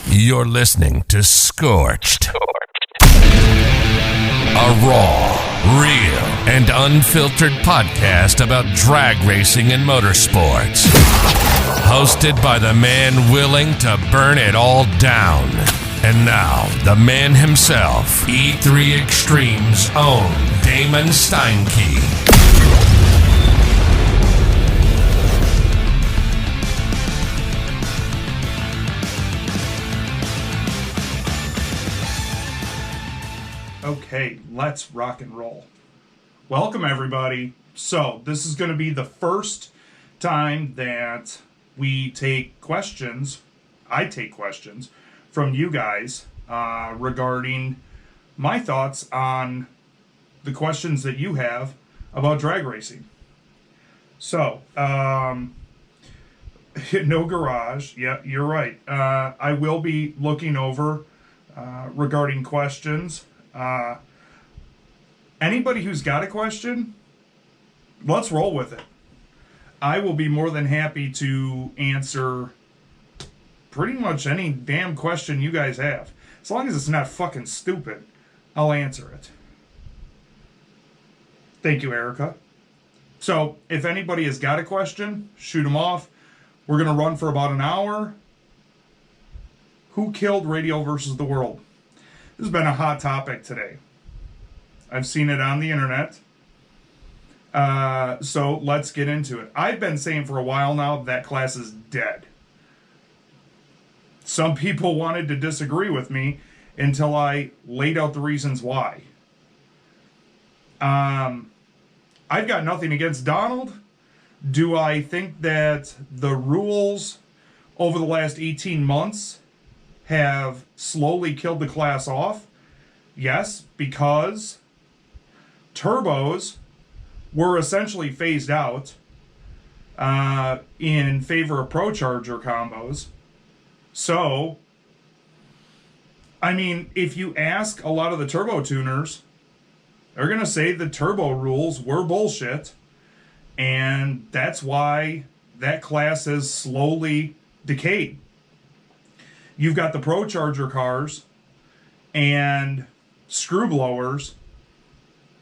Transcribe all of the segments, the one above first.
You're listening to Scorched. A raw, real, and unfiltered podcast about drag racing and motorsports. Hosted by the man willing to burn it all down. And now, the man himself, E3 Extreme's own Damon Steinke. Okay, let's rock and roll. Welcome, everybody. So, this is going to be the first time that we take questions, I take questions, from you guys regarding my thoughts on the questions that you have about drag racing. So, no garage. Yeah, you're right. I will be looking over regarding questions. Anybody who's got a question, let's roll with it. I will be more than happy to answer pretty much any damn question you guys have. As long as it's not fucking stupid, I'll answer it. Thank you, Erica. So, if anybody has got a question, shoot them off. We're going to run for about an hour. Who killed radio versus the world? This has been a hot topic today. I've seen it on the internet. So let's get into it. I've been saying for a while now that class is dead. Some people wanted to disagree with me until I laid out the reasons why. I've got nothing against Donald. Do I think that the rules over the last 18 months have slowly killed the class off? Yes, because turbos were essentially phased out in favor of Pro Charger combos. So, I mean, if you ask a lot of the turbo tuners, they're going to say the turbo rules were bullshit, and that's why that class has slowly decayed. You've got the Pro Charger cars and screw blowers.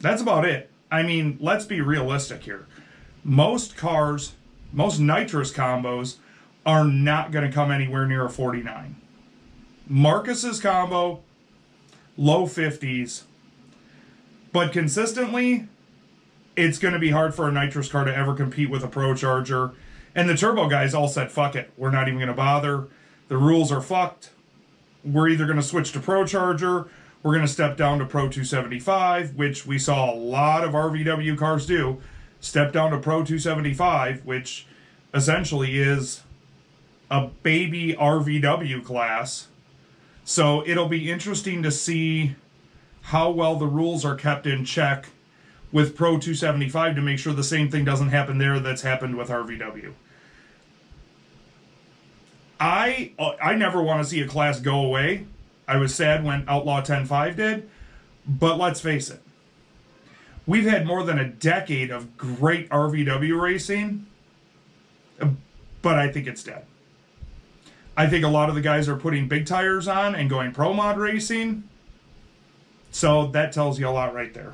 That's about it. I mean, let's be realistic here. Most cars, most nitrous combos are not going to come anywhere near a 49. Marcus's combo, low 50s. But consistently, it's going to be hard for a nitrous car to ever compete with a Pro Charger. And the turbo guys all said, fuck it. We're not even going to bother. The rules are fucked. We're either going to switch to Pro Charger, we're going to step down to Pro 275, which we saw a lot of RVW cars do. Step down to Pro 275, which essentially is a baby RVW class. So it'll be interesting to see how well the rules are kept in check with Pro 275 to make sure the same thing doesn't happen there that's happened with RVW. I never want to see a class go away. I was sad when Outlaw 10.5 did, but let's face it. We've had more than a decade of great RVW racing, but I think it's dead. I think a lot of the guys are putting big tires on and going pro mod racing, so that tells you a lot right there.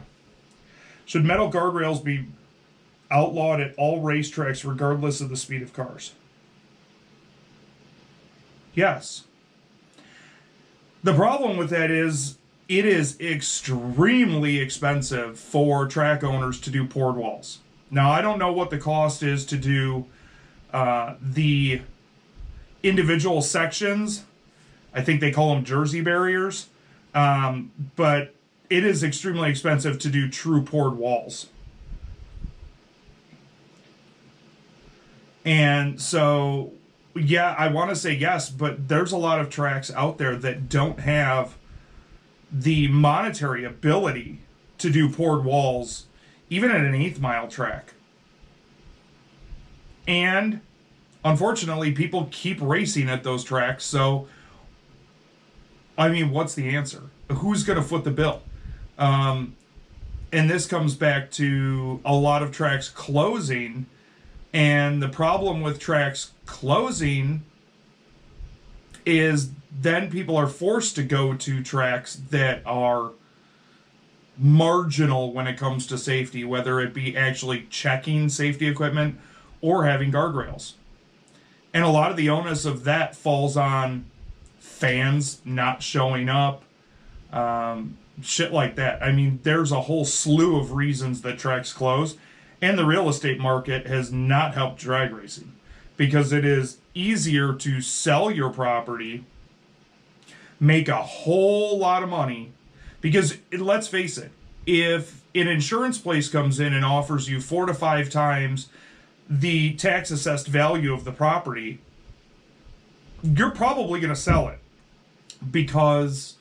Should metal guardrails be outlawed at all racetracks regardless of the speed of cars? Yes. The problem with that is it is extremely expensive for track owners to do poured walls. Now, I don't know what the cost is to do the individual sections. I think they call them jersey barriers. But it is extremely expensive to do true poured walls. And so, yeah, I want to say yes, but there's a lot of tracks out there that don't have the monetary ability to do poured walls, even at an 8th mile track. And unfortunately, people keep racing at those tracks, so I mean, what's the answer? Who's going to foot the bill? And this comes back to a lot of tracks closing, and the problem with tracks closing is then people are forced to go to tracks that are marginal when it comes to safety, whether it be actually checking safety equipment or having guardrails. And a lot of the onus of that falls on fans not showing up, shit like that. I mean, there's a whole slew of reasons that tracks close, and the real estate market has not helped drag racing because it is easier to sell your property, make a whole lot of money, because let's face it, if an insurance place comes in and offers you 4 to 5 times the tax assessed value of the property, you're probably going to sell it because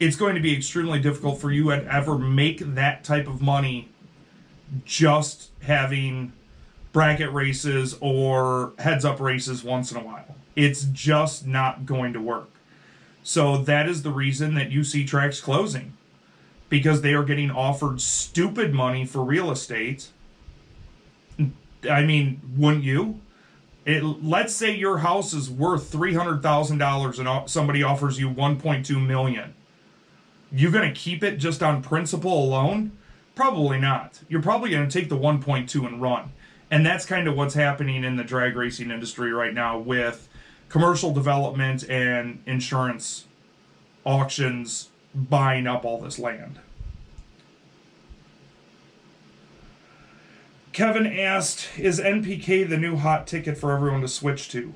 it's going to be extremely difficult for you to ever make that type of money just having bracket races or heads up races once in a while. It's just not going to work. So that is the reason that you see tracks closing, because they are getting offered stupid money for real estate. I mean, wouldn't you? Let's say your house is worth $300,000 and somebody offers you $1.2 million. You going to keep it just on principle alone? Probably not. You're probably going to take the 1.2 and run. And that's kind of what's happening in the drag racing industry right now with commercial development and insurance auctions buying up all this land. Kevin asked, is NPK the new hot ticket for everyone to switch to?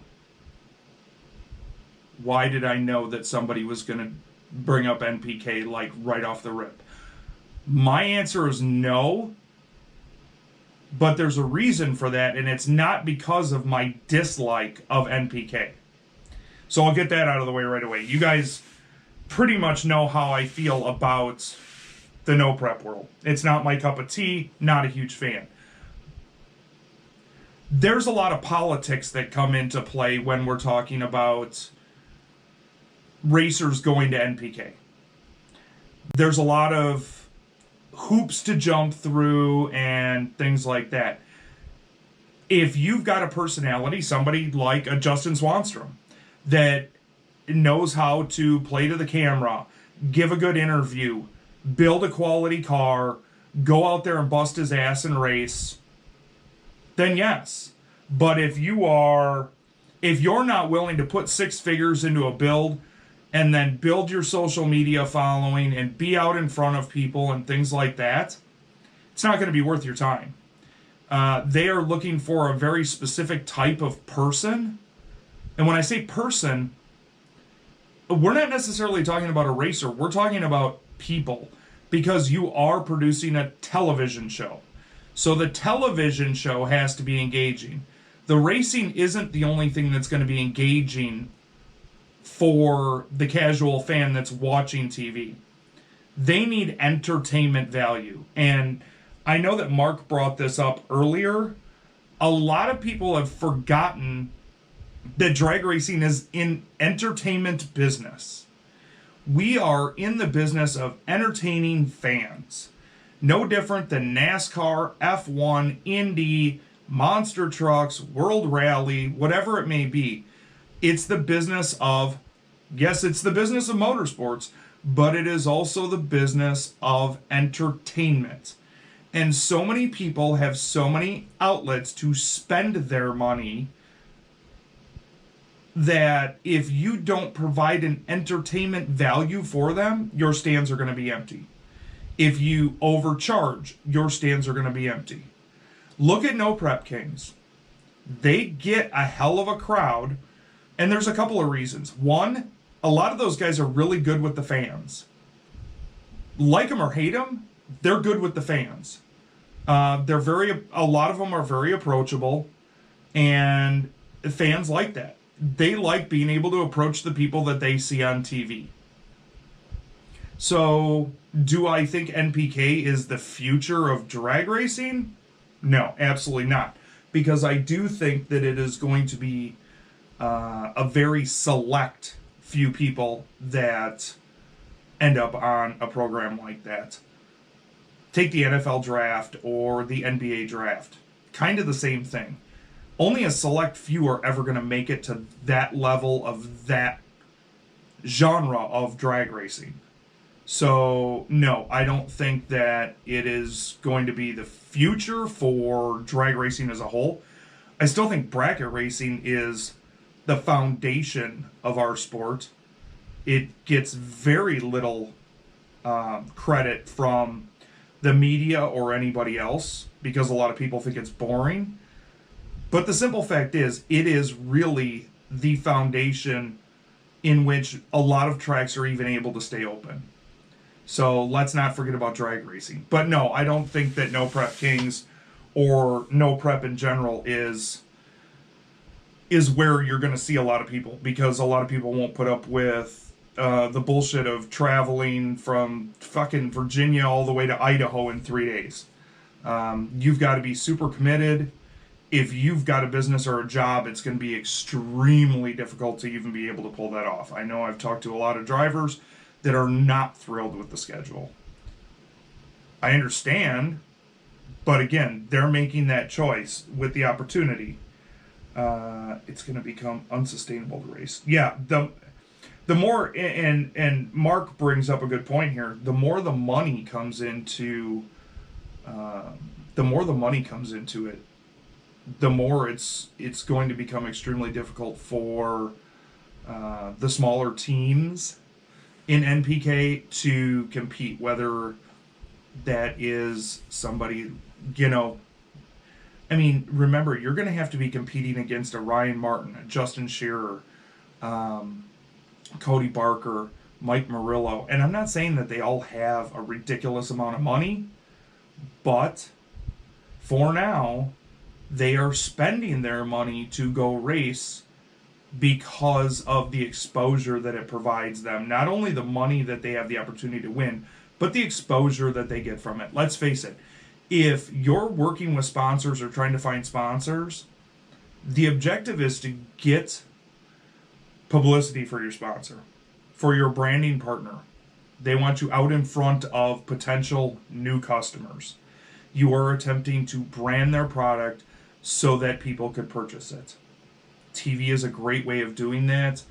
Why did I know that somebody was going to bring up NPK like right off the rip? My answer is no, but there's a reason for that, and it's not because of my dislike of NPK. So I'll get that out of the way right away. You guys pretty much know how I feel about the no prep world. It's not my cup of tea, not a huge fan. There's a lot of politics that come into play when we're talking about racers going to NPK. There's a lot of hoops to jump through and things like that. If you've got a personality, somebody like a Justin Swanstrom, that knows how to play to the camera, give a good interview, build a quality car, go out there and bust his ass and race, then yes. But if you're not willing to put 6 figures into a build and then build your social media following and be out in front of people and things like that, it's not going to be worth your time. They are looking for a very specific type of person. And when I say person, we're not necessarily talking about a racer. We're talking about people, because you are producing a television show. So the television show has to be engaging. The racing isn't the only thing that's going to be engaging for the casual fan that's watching TV. They need entertainment value. And I know that Mark brought this up earlier. A lot of people have forgotten that drag racing is in entertainment business. We are in the business of entertaining fans. No different than NASCAR, F1, Indy, monster trucks, World Rally, whatever it may be. It's the business of, yes, it's the business of motorsports, but it is also the business of entertainment. And so many people have so many outlets to spend their money that if you don't provide an entertainment value for them, your stands are going to be empty. If you overcharge, your stands are going to be empty. Look at No Prep Kings. They get a hell of a crowd, and there's a couple of reasons. One, a lot of those guys are really good with the fans. Like them or hate them, they're good with the fans. A lot of them are very approachable, and fans like that. They like being able to approach the people that they see on TV. So, do I think NPK is the future of drag racing? No, absolutely not. Because I do think that it is going to be a very select few people that end up on a program like that. Take the NFL draft or the NBA draft. Kind of the same thing. Only a select few are ever going to make it to that level of that genre of drag racing. So, no, I don't think that it is going to be the future for drag racing as a whole. I still think bracket racing is the foundation of our sport. It gets very little credit from the media or anybody else because a lot of people think it's boring. But the simple fact is, it is really the foundation in which a lot of tracks are even able to stay open. So let's not forget about drag racing. But no, I don't think that No Prep Kings or No Prep in general is where you're going to see a lot of people, because a lot of people won't put up with the bullshit of traveling from fucking Virginia all the way to Idaho in 3 days. You've got to be super committed. If you've got a business or a job, it's going to be extremely difficult to even be able to pull that off. I know I've talked to a lot of drivers that are not thrilled with the schedule. I understand, but again, they're making that choice with the opportunity. It's going to become unsustainable to race. Yeah, the more, and Mark brings up a good point here. The more the money comes into, it, the more it's going to become extremely difficult for the smaller teams in NPK to compete, whether that is somebody, I mean, remember, you're going to have to be competing against a Ryan Martin, a Justin Shearer, Cody Barker, Mike Murillo. And I'm not saying that they all have a ridiculous amount of money, but for now, they are spending their money to go race because of the exposure that it provides them. Not only the money that they have the opportunity to win, but the exposure that they get from it. Let's face it, if you're working with sponsors or trying to find sponsors, the objective is to get publicity for your sponsor, for your branding partner. They want you out in front of potential new customers. You are attempting to brand their product so that people could purchase it. TV is a great way of doing that.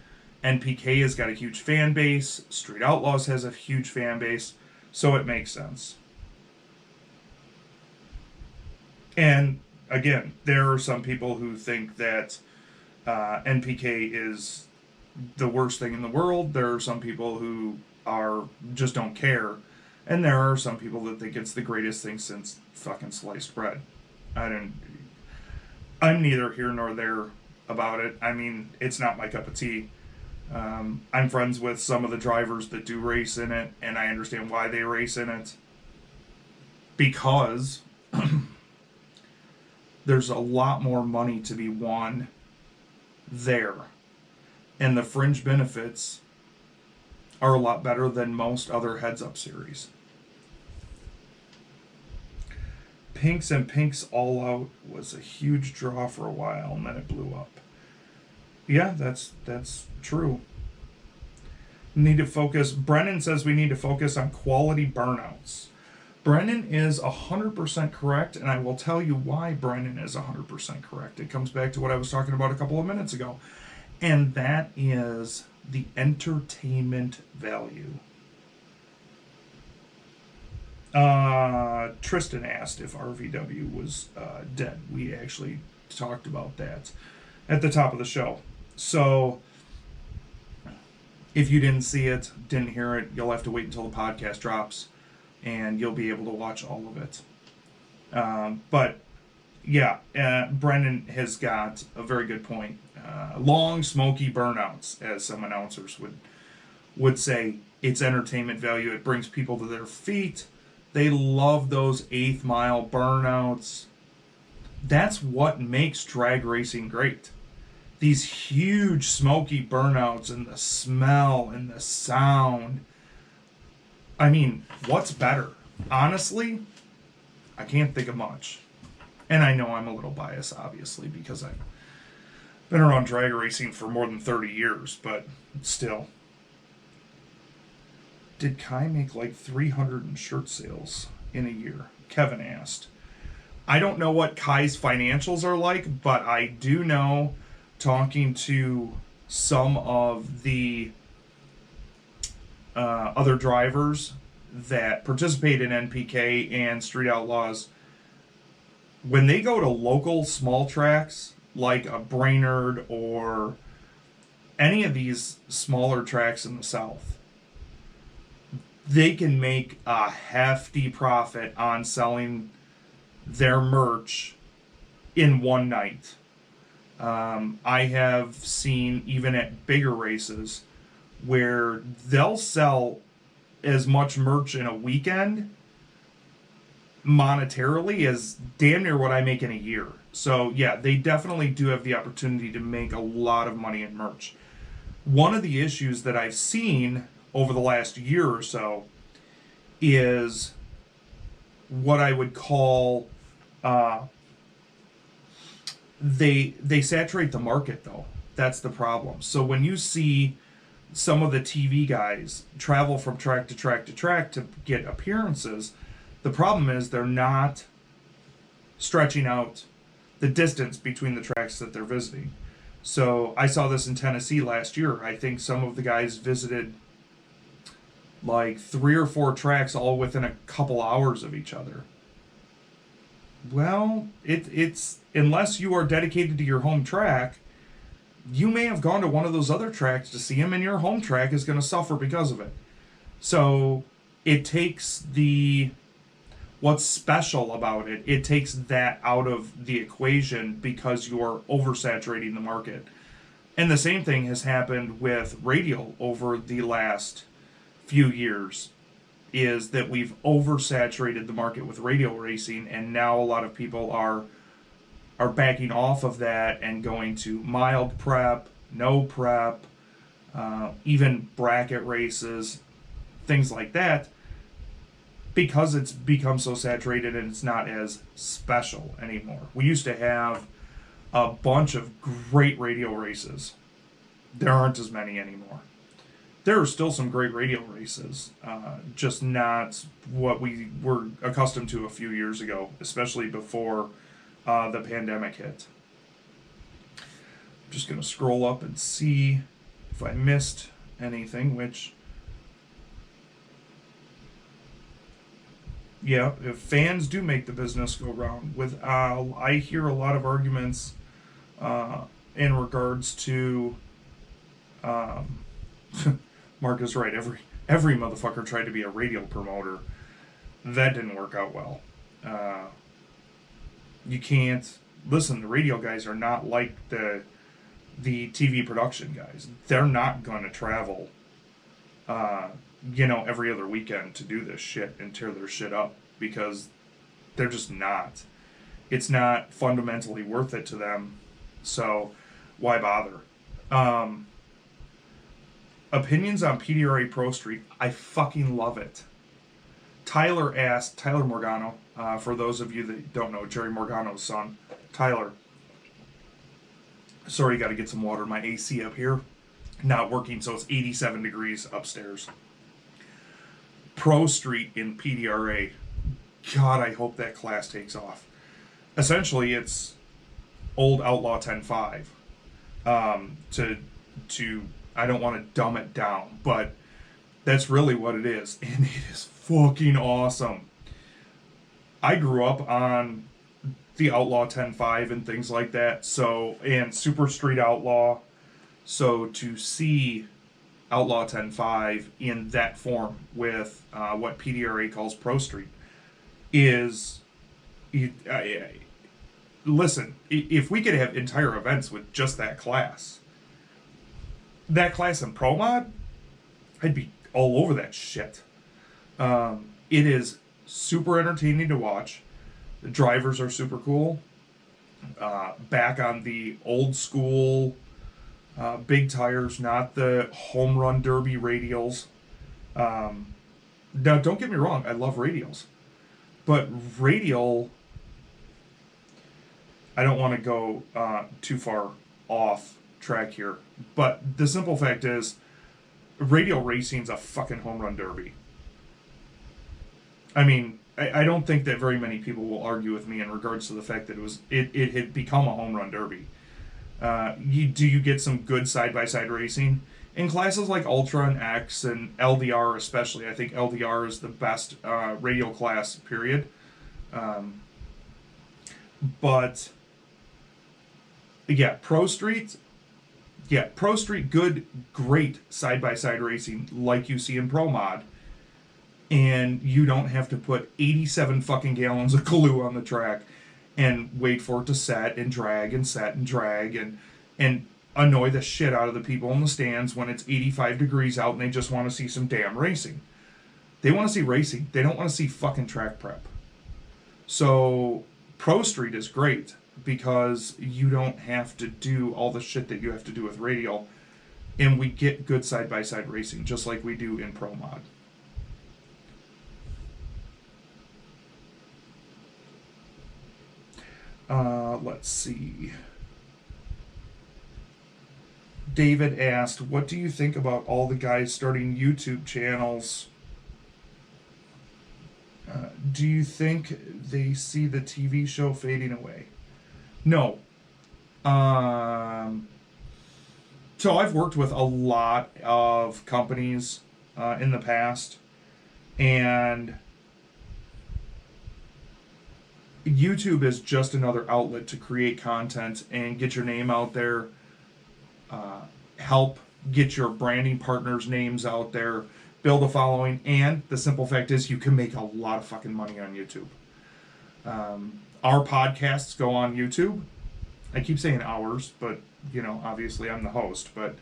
NPK has got a huge fan base. Street Outlaws has a huge fan base. So it makes sense. And again, there are some people who think that NPK is the worst thing in the world. There are some people who just don't care. And there are some people that think it's the greatest thing since fucking sliced bread. I'm neither here nor there about it. I mean, it's not my cup of tea. I'm friends with some of the drivers that do race in it, and I understand why they race in it. Because there's a lot more money to be won there. And the fringe benefits are a lot better than most other heads-up series. Pinks and Pinks All Out was a huge draw for a while, and then it blew up. Yeah, that's true. Need to focus. Brennan says we need to focus on quality burnouts. Brennan is 100% correct, and I will tell you why Brennan is 100% correct. It comes back to what I was talking about a couple of minutes ago, and that is the entertainment value. Tristan asked if RVW was dead. We actually talked about that at the top of the show. So if you didn't see it, didn't hear it, you'll have to wait until the podcast drops and you'll be able to watch all of it. But yeah, Brendan has got a very good point. Long, smoky burnouts, as some announcers would say. It's entertainment value. It brings people to their feet. They love those 8th mile burnouts. That's what makes drag racing great. These huge smoky burnouts and the smell and the sound. I mean, what's better? Honestly, I can't think of much. And I know I'm a little biased, obviously, because I've been around drag racing for more than 30 years, but still. Did Kai make like 300 in shirt sales in a year? Kevin asked. I don't know what Kai's financials are like, but I do know, talking to some of the other drivers that participate in NPK and Street Outlaws, when they go to local small tracks like a Brainerd or any of these smaller tracks in the South, they can make a hefty profit on selling their merch in one night. I have seen even at bigger races where they'll sell as much merch in a weekend monetarily as damn near what I make in a year. So yeah, they definitely do have the opportunity to make a lot of money in merch. One of the issues that I've seen over the last year or so is what I would call they saturate the market, though. That's the problem. So when you see some of the TV guys travel from track to track to track to get appearances, the problem is they're not stretching out the distance between the tracks that they're visiting. So I saw this in Tennessee last year. I think some of the guys visited like 3 or 4 tracks all within a couple hours of each other. Well, it's unless you are dedicated to your home track, you may have gone to one of those other tracks to see him, and your home track is going to suffer because of it. So it takes what's special about it, it takes that out of the equation because you're oversaturating the market. And the same thing has happened with radial over the last few years, is that we've oversaturated the market with radial racing, and now a lot of people are backing off of that and going to mild prep, no prep, even bracket races, things like that, because it's become so saturated and it's not as special anymore. We used to have a bunch of great radial races. There aren't as many anymore. There are still some great radial races, just not what we were accustomed to a few years ago, especially before the pandemic hit. I'm just going to scroll up and see if I missed anything, which, yeah, if fans do make the business go round. I hear a lot of arguments in regards to Mark is right. Every motherfucker tried to be a radial promoter. That didn't work out well. You can't listen. The radio guys are not like the TV production guys. They're not going to travel, every other weekend to do this shit and tear their shit up, because they're just not. It's not fundamentally worth it to them. So why bother? Opinions on PDRA Pro Street. I fucking love it. Tyler Morgano, for those of you that don't know, Jerry Morgano's son, Tyler. Sorry, got to get some water. My AC up here not working, so it's 87 degrees upstairs. Pro Street in PDRA. God, I hope that class takes off. Essentially, it's old Outlaw 10.5. To I don't want to dumb it down, but that's really what it is, and it is fucking awesome. I grew up on the Outlaw 10.5 and things like that, and Super Street Outlaw, so to see Outlaw 10.5 in that form with what PDRA calls Pro Street is... listen, if we could have entire events with just that class in Pro Mod, I'd be all over that shit. It is super entertaining to watch. The drivers are super cool. Back on the old school big tires, not the home run derby radials. Now, don't get me wrong, I love radials. But radial, I don't want to go too far off track here, but the simple fact is, radial racing's a fucking home run derby. I mean, I don't think that very many people will argue with me in regards to the fact that it had become a home run derby. Do you get some good side-by-side racing? In classes like Ultra and X and LDR especially, I think LDR is the best radial class, period. But yeah, Pro Street, good, great side-by-side racing like you see in Pro Mod. And you don't have to put 87 fucking gallons of glue on the track and wait for it to set and drag and set and drag and annoy the shit out of the people in the stands when it's 85 degrees out and they just want to see some damn racing. They want to see racing. They don't want to see fucking track prep. So Pro Street is great because you don't have to do all the shit that you have to do with radial, and we get good side-by-side racing just like we do in Pro Mod. Let's see. David asked, what do you think about all the guys starting YouTube channels? Do you think they see the TV show fading away? No. So I've worked with a lot of companies in the past, and YouTube is just another outlet to create content and get your name out there, help get your branding partners' names out there, build a following, and the simple fact is you can make a lot of fucking money on YouTube. Our podcasts go on YouTube. I keep saying ours, but, you know, obviously I'm the host, but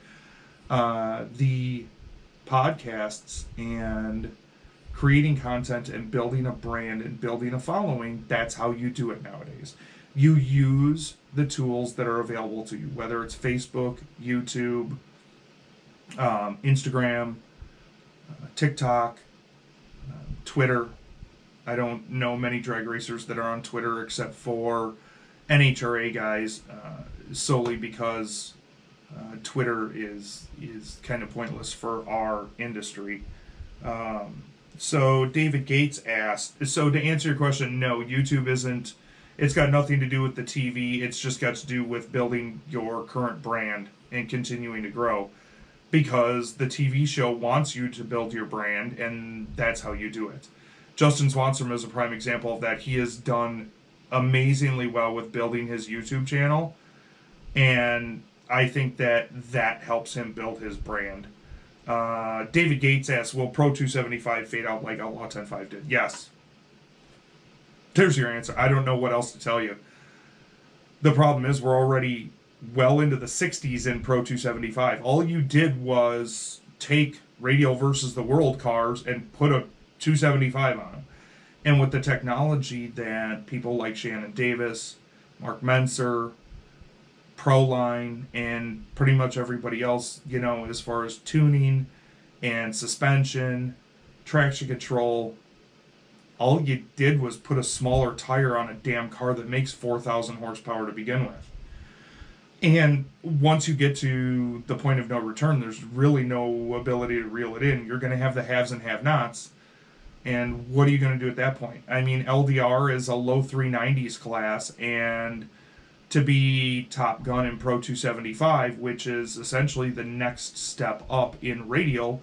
the podcasts and creating content and building a brand and building a following, that's how you do it nowadays. You use the tools that are available to you, whether it's Facebook, YouTube, Instagram, TikTok, Twitter. I don't know many drag racers that are on Twitter except for NHRA guys, solely because Twitter is kind of pointless for our industry. So David Gates asked, so to answer your question, no, YouTube isn't, it's got nothing to do with the TV, it's just got to do with building your current brand and continuing to grow. Because the TV show wants you to build your brand, and that's how you do it. Justin Swanstrom is a prime example of that. He has done amazingly well with building his YouTube channel, and I think that helps him build his brand. David Gates asks, will Pro 275 fade out like Outlaw 10.5 did? Yes. There's your answer. I don't know what else to tell you. The problem is we're already well into the 60s in Pro 275. All you did was take Radial versus the World cars and put a 275 on them. And with the technology that people like Shannon Davis, Mark Menser, Proline, and pretty much everybody else, you know, as far as tuning and suspension, traction control, all you did was put a smaller tire on a damn car that makes 4,000 horsepower to begin with. And once you get to the point of no return, there's really no ability to reel it in. You're going to have the haves and have-nots. And what are you going to do at that point? I mean, LDR is a low 390s class, and to be Top Gun in Pro 275, which is essentially the next step up in radial,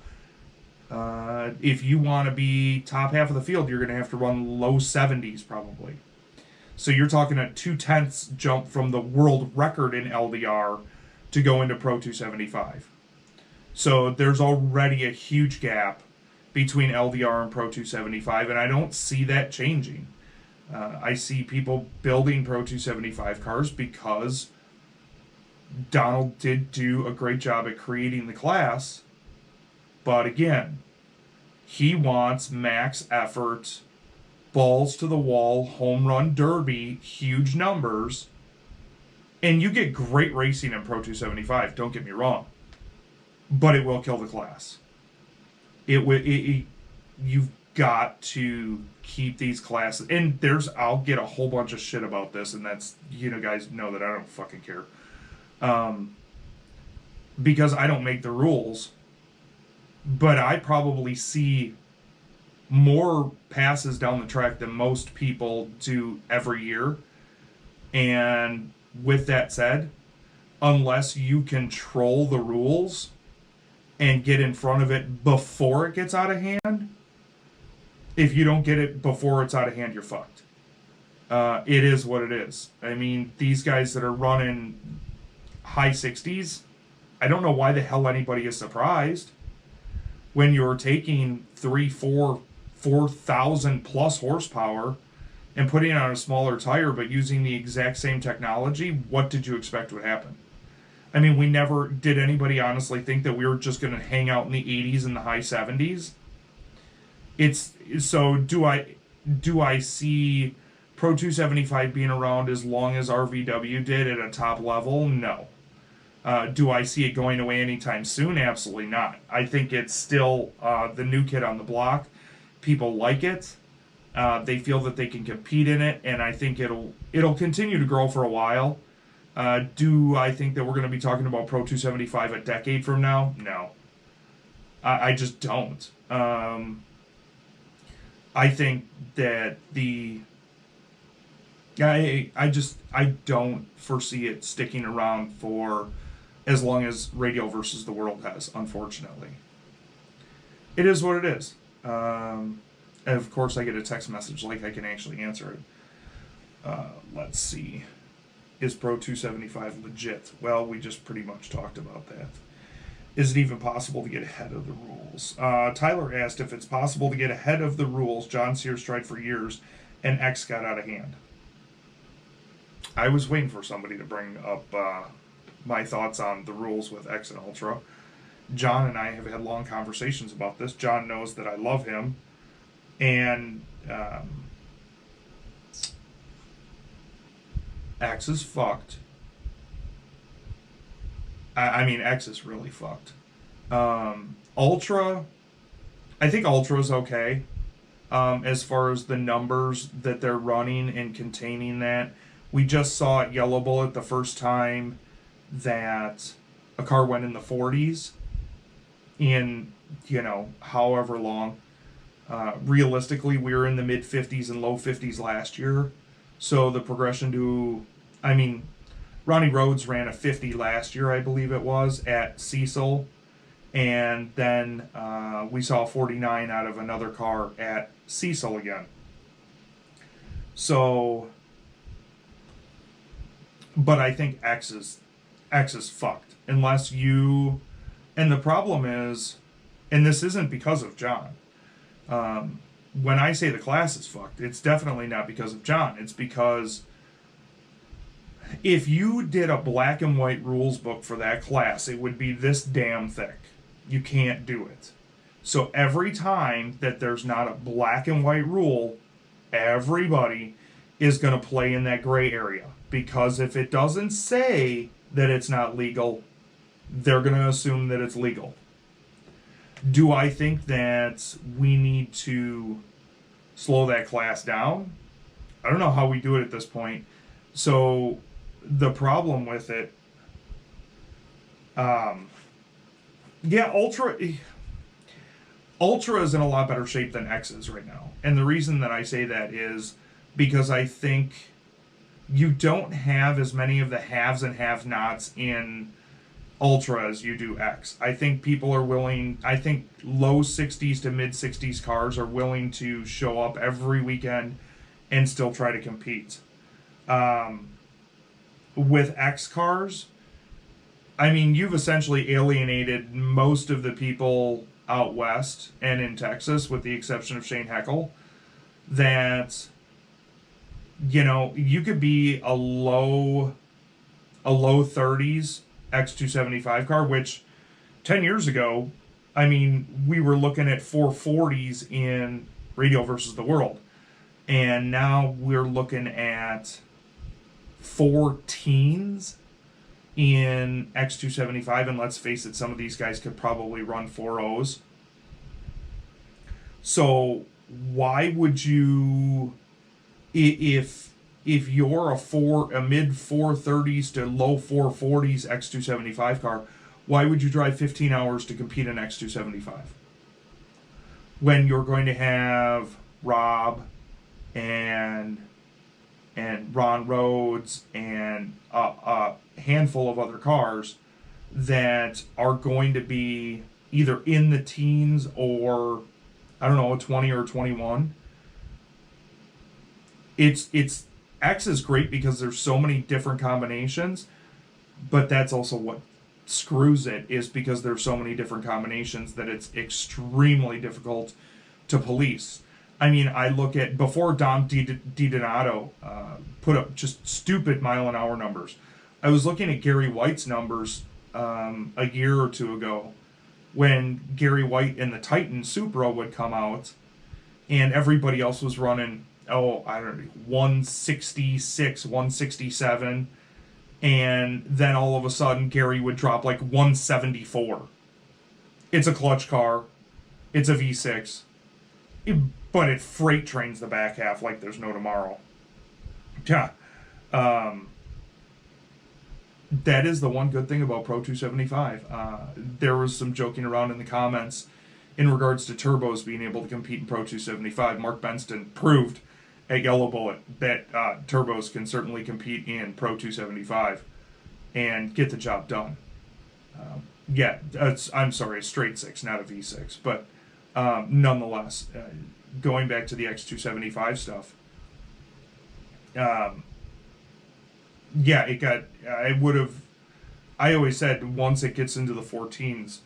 if you want to be top half of the field, you're going to have to run low 70s probably. So you're talking a 0.2 jump from the world record in LDR to go into Pro 275. So there's already a huge gap between LDR and Pro 275, and I don't see that changing. I see people building Pro 275 cars because Donald did do a great job at creating the class, but again, he wants max effort, balls to the wall, home run derby, huge numbers, and you get great racing in Pro 275, don't get me wrong, but it will kill the class. You've got to keep these classes, and I'll get a whole bunch of shit about this, and that's, you know, guys know that I don't fucking care, because I don't make the rules, but I probably see more passes down the track than most people do every year. And with that said, unless you control the rules, and get in front of it before it gets out of hand. If you don't get it before it's out of hand, you're fucked. It is what it is. I mean, these guys that are running high 60s, I don't know why the hell anybody is surprised when you're taking 4,000 plus horsepower and putting it on a smaller tire, but using the exact same technology. What did you expect would happen? I mean, we never did anybody honestly think that we were just going to hang out in the 80s and the high 70s. It's so do I see Pro 275 being around as long as RVW did at a top level? No. Do I see it going away anytime soon? Absolutely not. I think it's still the new kid on the block. People like it. They feel that they can compete in it, and I think it'll continue to grow for a while. Do I think that we're going to be talking about Pro 275 a decade from now? No. I just don't. I think that I don't foresee it sticking around for as long as Radio versus the World has, unfortunately. It is what it is. And of course, I get a text message like I can actually answer it. Let's see. Is Pro 275 legit? Well, we just pretty much talked about that. Is it even possible to get ahead of the rules? Tyler asked if it's possible to get ahead of the rules. John Sears tried for years, and X got out of hand. I was waiting for somebody to bring up my thoughts on the rules with X and Ultra. John and I have had long conversations about this. John knows that I love him, and X is fucked. I mean, X is really fucked. Ultra, I think Ultra's okay. As far as the numbers that they're running and containing that. We just saw at Yellow Bullet the first time that a car went in the 40s in, however long. Realistically, we were in the mid 50s and low 50s last year. So the progression to, Ronnie Rhodes ran a 50 last year, I believe it was, at Cecil. And then we saw a 49 out of another car at Cecil again. So, but I think X is fucked. Unless you, and the problem is, and this isn't because of John. When I say the class is fucked, it's definitely not because of John. It's because if you did a black and white rules book for that class, it would be this damn thick. You can't do it. So every time that there's not a black and white rule, everybody is going to play in that gray area. Because if it doesn't say that it's not legal, they're going to assume that it's legal. Do I think that we need to slow that class down? I don't know how we do it at this point. So the problem with it, Ultra is in a lot better shape than X is right now. And the reason that I say that is because I think you don't have as many of the haves and have-nots in Ultra as you do X. I think people are willing, I think low 60s to mid 60s cars are willing to show up every weekend and still try to compete. With X cars, you've essentially alienated most of the people out west and in Texas, with the exception of Shane Heckel, that, you could be a low 30s X275 car, which 10 years ago, we were looking at 440s in Radio versus the World. And now we're looking at 14s in X275, and let's face it, some of these guys could probably run 4.0s. So why would you, if you're a mid 430s to low 440s X275 car, why would you drive 15 hours to compete in X275? When you're going to have Rob and Ron Rhodes and a handful of other cars that are going to be either in the teens or, I don't know, 20 or 21. It's X is great because there's so many different combinations, but that's also what screws it, is because there's so many different combinations that it's extremely difficult to police. I mean, I look at before Dom DiDonato put up just stupid mile-an-hour numbers. I was looking at Gary White's numbers a year or two ago when Gary White and the Titan Supra would come out, and everybody else was running, I don't know, 166, 167, and then all of a sudden Gary would drop like 174. It's a clutch car, it's a V6, but it freight trains the back half like there's no tomorrow. Yeah. That is the one good thing about Pro 275. There was some joking around in the comments in regards to turbos being able to compete in Pro 275. Mark Benston proved at Yellow Bullet that turbos can certainly compete in Pro 275 and get the job done. I'm sorry, a straight 6, not a V6. But nonetheless, going back to the X275 stuff, I always said once it gets into the 14s,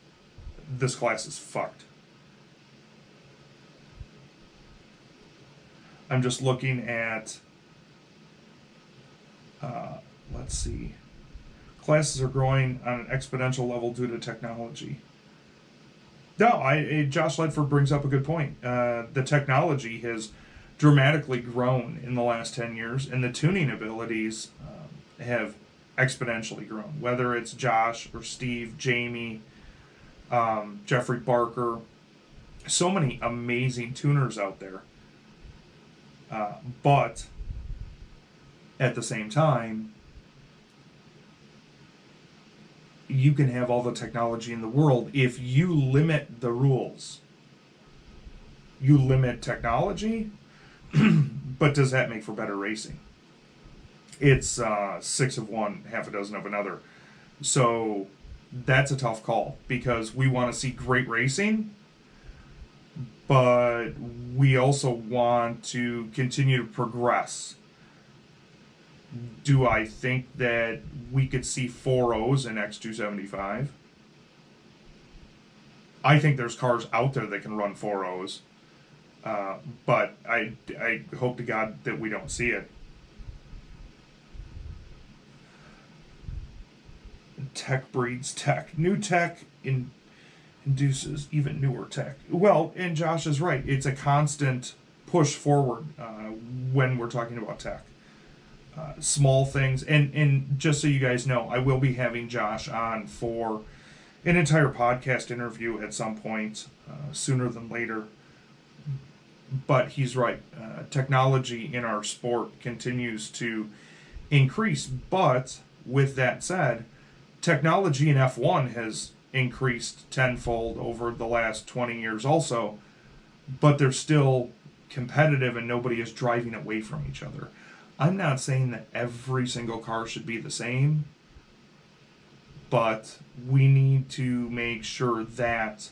this class is fucked. I'm just looking at, let's see. Classes are growing on an exponential level due to technology. No, Josh Ledford brings up a good point. The technology has dramatically grown in the last 10 years, and the tuning abilities have exponentially grown. Whether it's Josh or Steve, Jamie, Jeffrey Barker, so many amazing tuners out there. But at the same time, you can have all the technology in the world. If you limit the rules, you limit technology, but does that make for better racing? It's 6 of one, half a dozen of another. So that's a tough call, because we want to see great racing, but we also want to continue to progress. Do I think that we could see 4.0s in X275? I think there's cars out there that can run 4.0s, but I hope to God that we don't see it. Tech breeds tech. New tech induces even newer tech. Well, and Josh is right. It's a constant push forward when we're talking about tech. Small things. And just so you guys know, I will be having Josh on for an entire podcast interview at some point, sooner than later. But he's right. Technology in our sport continues to increase. But with that said, technology in F1 has increased tenfold over the last 20 years also, but they're still competitive and nobody is driving away from each other. I'm not saying that every single car should be the same, but we need to make sure that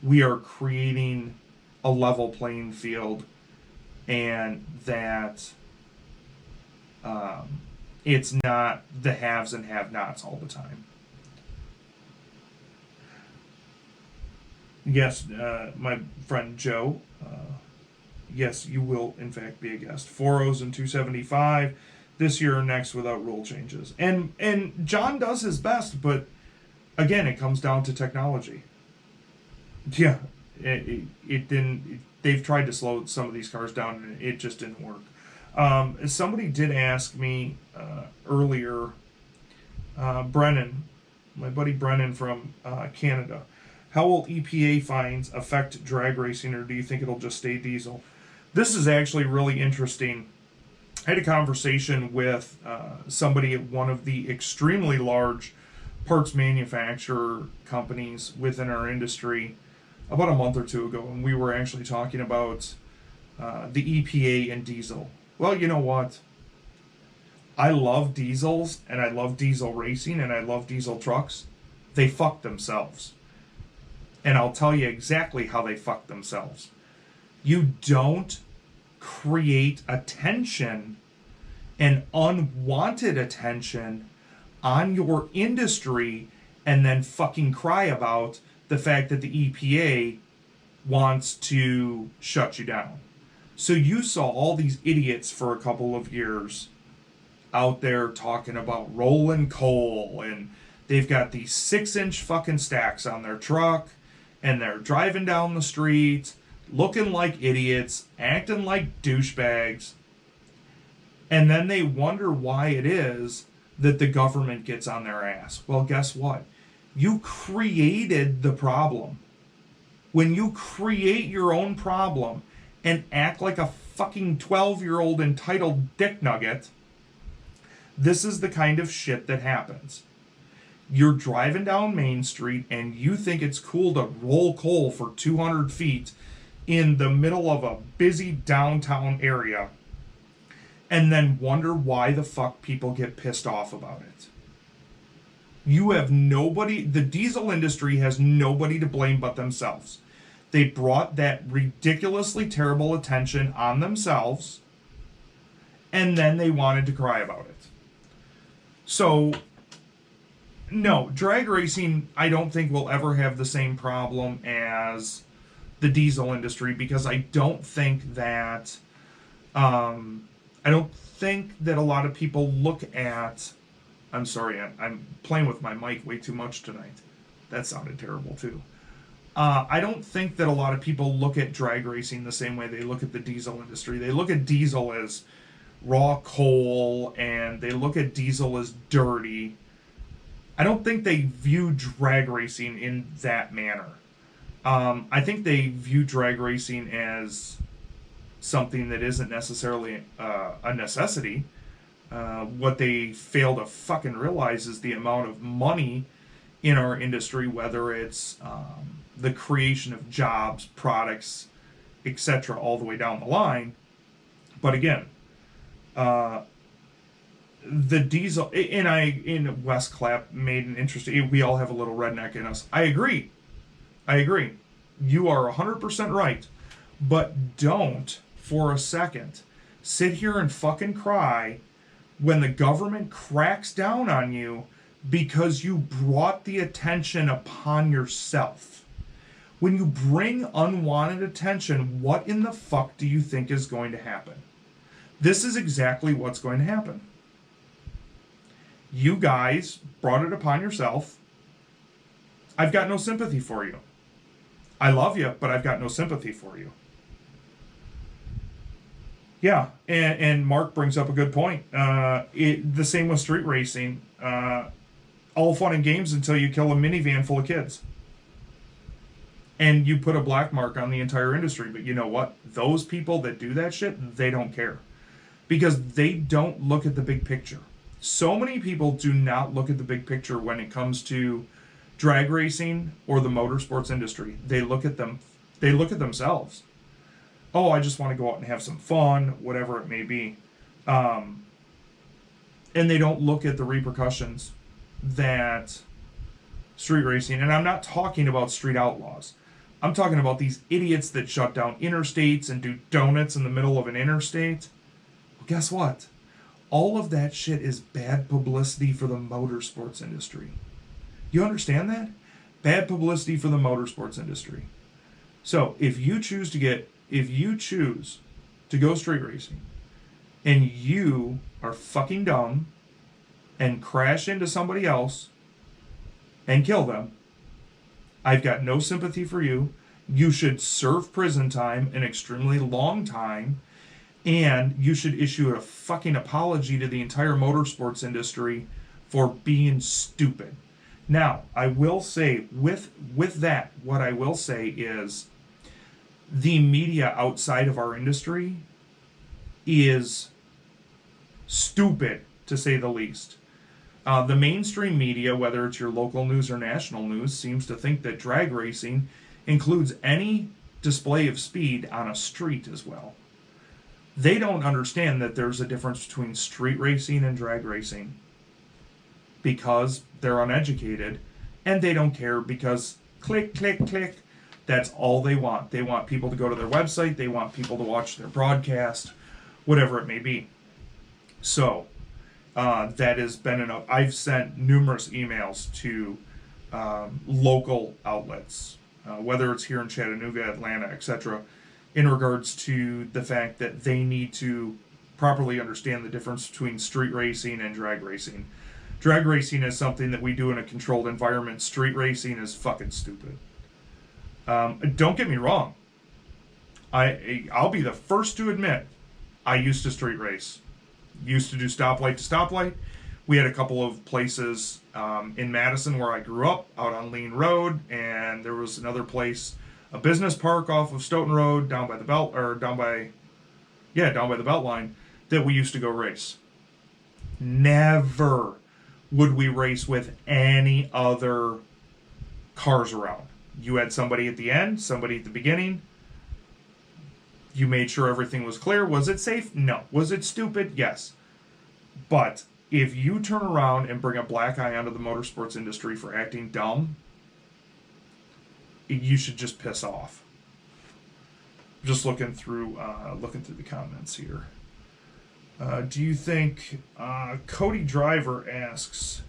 we are creating a level playing field, and that it's not the haves and have-nots all the time. Yes, my friend Joe, yes, you will in fact be a guest. 4.0s and 275 this year or next without rule changes. And John does his best, but again, it comes down to technology. Yeah, it didn't. They've tried to slow some of these cars down, and it just didn't work. Somebody did ask me earlier, Brennan, my buddy Brennan from Canada, how will EPA fines affect drag racing, or do you think it'll just stay diesel? This is actually really interesting. I had a conversation with somebody at one of the extremely large parts manufacturer companies within our industry about a month or two ago, and we were actually talking about the EPA and diesel. Well, you know what? I love diesels, and I love diesel racing, and I love diesel trucks. They fuck themselves. And I'll tell you exactly how they fuck themselves. You don't create attention and unwanted attention on your industry and then fucking cry about the fact that the EPA wants to shut you down. So you saw all these idiots for a couple of years out there talking about rolling coal, and they've got these 6-inch fucking stacks on their truck, and they're driving down the street looking like idiots, acting like douchebags, and then they wonder why it is that the government gets on their ass. Well, guess what? You created the problem. When you create your own problem and act like a fucking 12-year-old entitled dick nugget, this is the kind of shit that happens. You're driving down Main Street and you think it's cool to roll coal for 200 feet in the middle of a busy downtown area and then wonder why the fuck people get pissed off about it. You have nobody, the diesel industry has nobody to blame but themselves. They brought that ridiculously terrible attention on themselves, and then they wanted to cry about it. So, no, drag racing, I don't think will ever have the same problem as the diesel industry, because I don't think that a lot of people look at. I'm sorry, I'm playing with my mic way too much tonight. That sounded terrible too. I don't think that a lot of people look at drag racing the same way they look at the diesel industry. They look at diesel as raw coal, and they look at diesel as dirty. I don't think they view drag racing in that manner. I think they view drag racing as something that isn't necessarily a necessity. What they fail to fucking realize is the amount of money in our industry, whether it's the creation of jobs, products, etc., all the way down the line. But again, the diesel, in West Clapp made an interesting, we all have a little redneck in us. I agree. You are 100% right. But don't, for a second, sit here and fucking cry when the government cracks down on you because you brought the attention upon yourself. When you bring unwanted attention, what in the fuck do you think is going to happen? This is exactly what's going to happen. You guys brought it upon yourself. I've got no sympathy for you. I love you, but I've got no sympathy for you. Yeah, and Mark brings up a good point. The same with street racing. All fun and games until you kill a minivan full of kids. And you put a black mark on the entire industry. But you know what? Those people that do that shit, they don't care. Because they don't look at the big picture. So many people do not look at the big picture when it comes to drag racing or the motorsports industry. They look at them. They look at themselves. Oh, I just want to go out and have some fun, whatever it may be. And they don't look at the repercussions that street racing, and I'm not talking about street outlaws. I'm talking about these idiots that shut down interstates and do donuts in the middle of an interstate. Well, guess what? All of that shit is bad publicity for the motorsports industry. You understand that? Bad publicity for the motorsports industry. So if you choose to go street racing and you are fucking dumb and crash into somebody else and kill them, I've got no sympathy for you. You should serve prison time, an extremely long time, and you should issue a fucking apology to the entire motorsports industry for being stupid. Now, I will say, with that, what I will say is the media outside of our industry is stupid, to say the least. The mainstream media, whether it's your local news or national news, seems to think that drag racing includes any display of speed on a street as well. They don't understand that there's a difference between street racing and drag racing because they're uneducated, and they don't care because Click, click, click. That's all they want. They want people to go to their website. They want people to watch their broadcast, whatever it may be. So that has been enough. I've sent numerous emails to local outlets, whether it's here in Chattanooga, Atlanta, etc., in regards to the fact that they need to properly understand the difference between street racing and drag racing. Drag racing is something that we do in a controlled environment. Street racing is fucking stupid. Don't get me wrong. I'll be the first to admit I used to street race. Used to do stoplight to stoplight. We had a couple of places in Madison where I grew up, out on Lean Road, and there was another place, a business park off of Stoughton Road, down by the belt line, that we used to go race. Never would we race with any other cars around. You had somebody at the end, somebody at the beginning. You made sure everything was clear. Was it safe? No. Was it stupid? Yes. But if you turn around and bring a black eye onto the motorsports industry for acting dumb, you should just piss off. Just looking through the comments here. Do you think Cody Driver asks?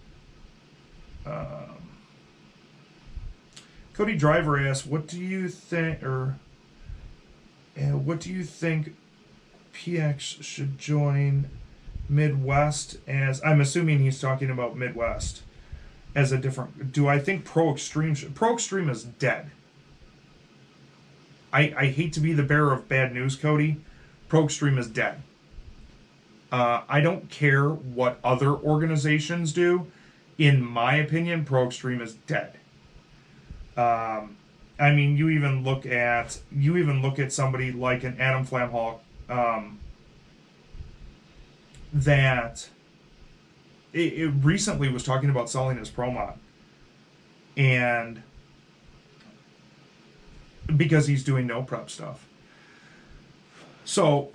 Cody Driver asks, what do you think PX should join Midwest as? I'm assuming he's talking about Midwest as a different. Do I think Pro Extreme is dead? I hate to be the bearer of bad news, Cody. Pro Extreme is dead. I don't care what other organizations do. In my opinion, Pro Extreme is dead. I mean, you even look at somebody like an Adam Flamhawk, that it recently was talking about selling his Pro Mod, and because he's doing no prep stuff. So,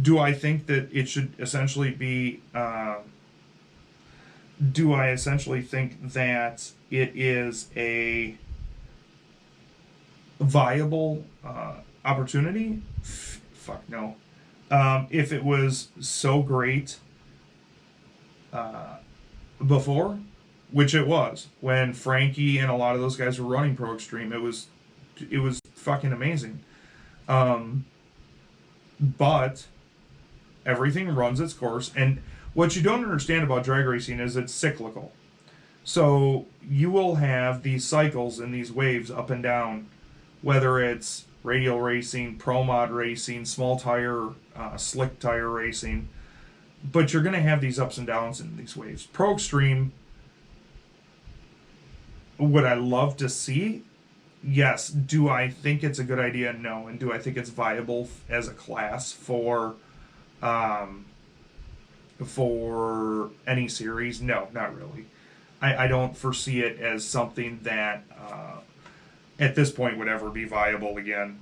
do I think that it should essentially be? Do I essentially think that it is a viable opportunity? Fuck no. If it was so great before, which it was, when Frankie and a lot of those guys were running Pro Extreme, it was fucking amazing. But everything runs its course, and what you don't understand about drag racing is it's cyclical. So you will have these cycles and these waves up and down, whether it's radial racing, pro mod racing, small tire, slick tire racing, but you're going to have these ups and downs in these waves. Pro Extreme, would I love to see? Yes. Do I think it's a good idea? No. And do I think it's viable as a class for any series? No, not really. I don't foresee it as something that at this point would ever be viable again,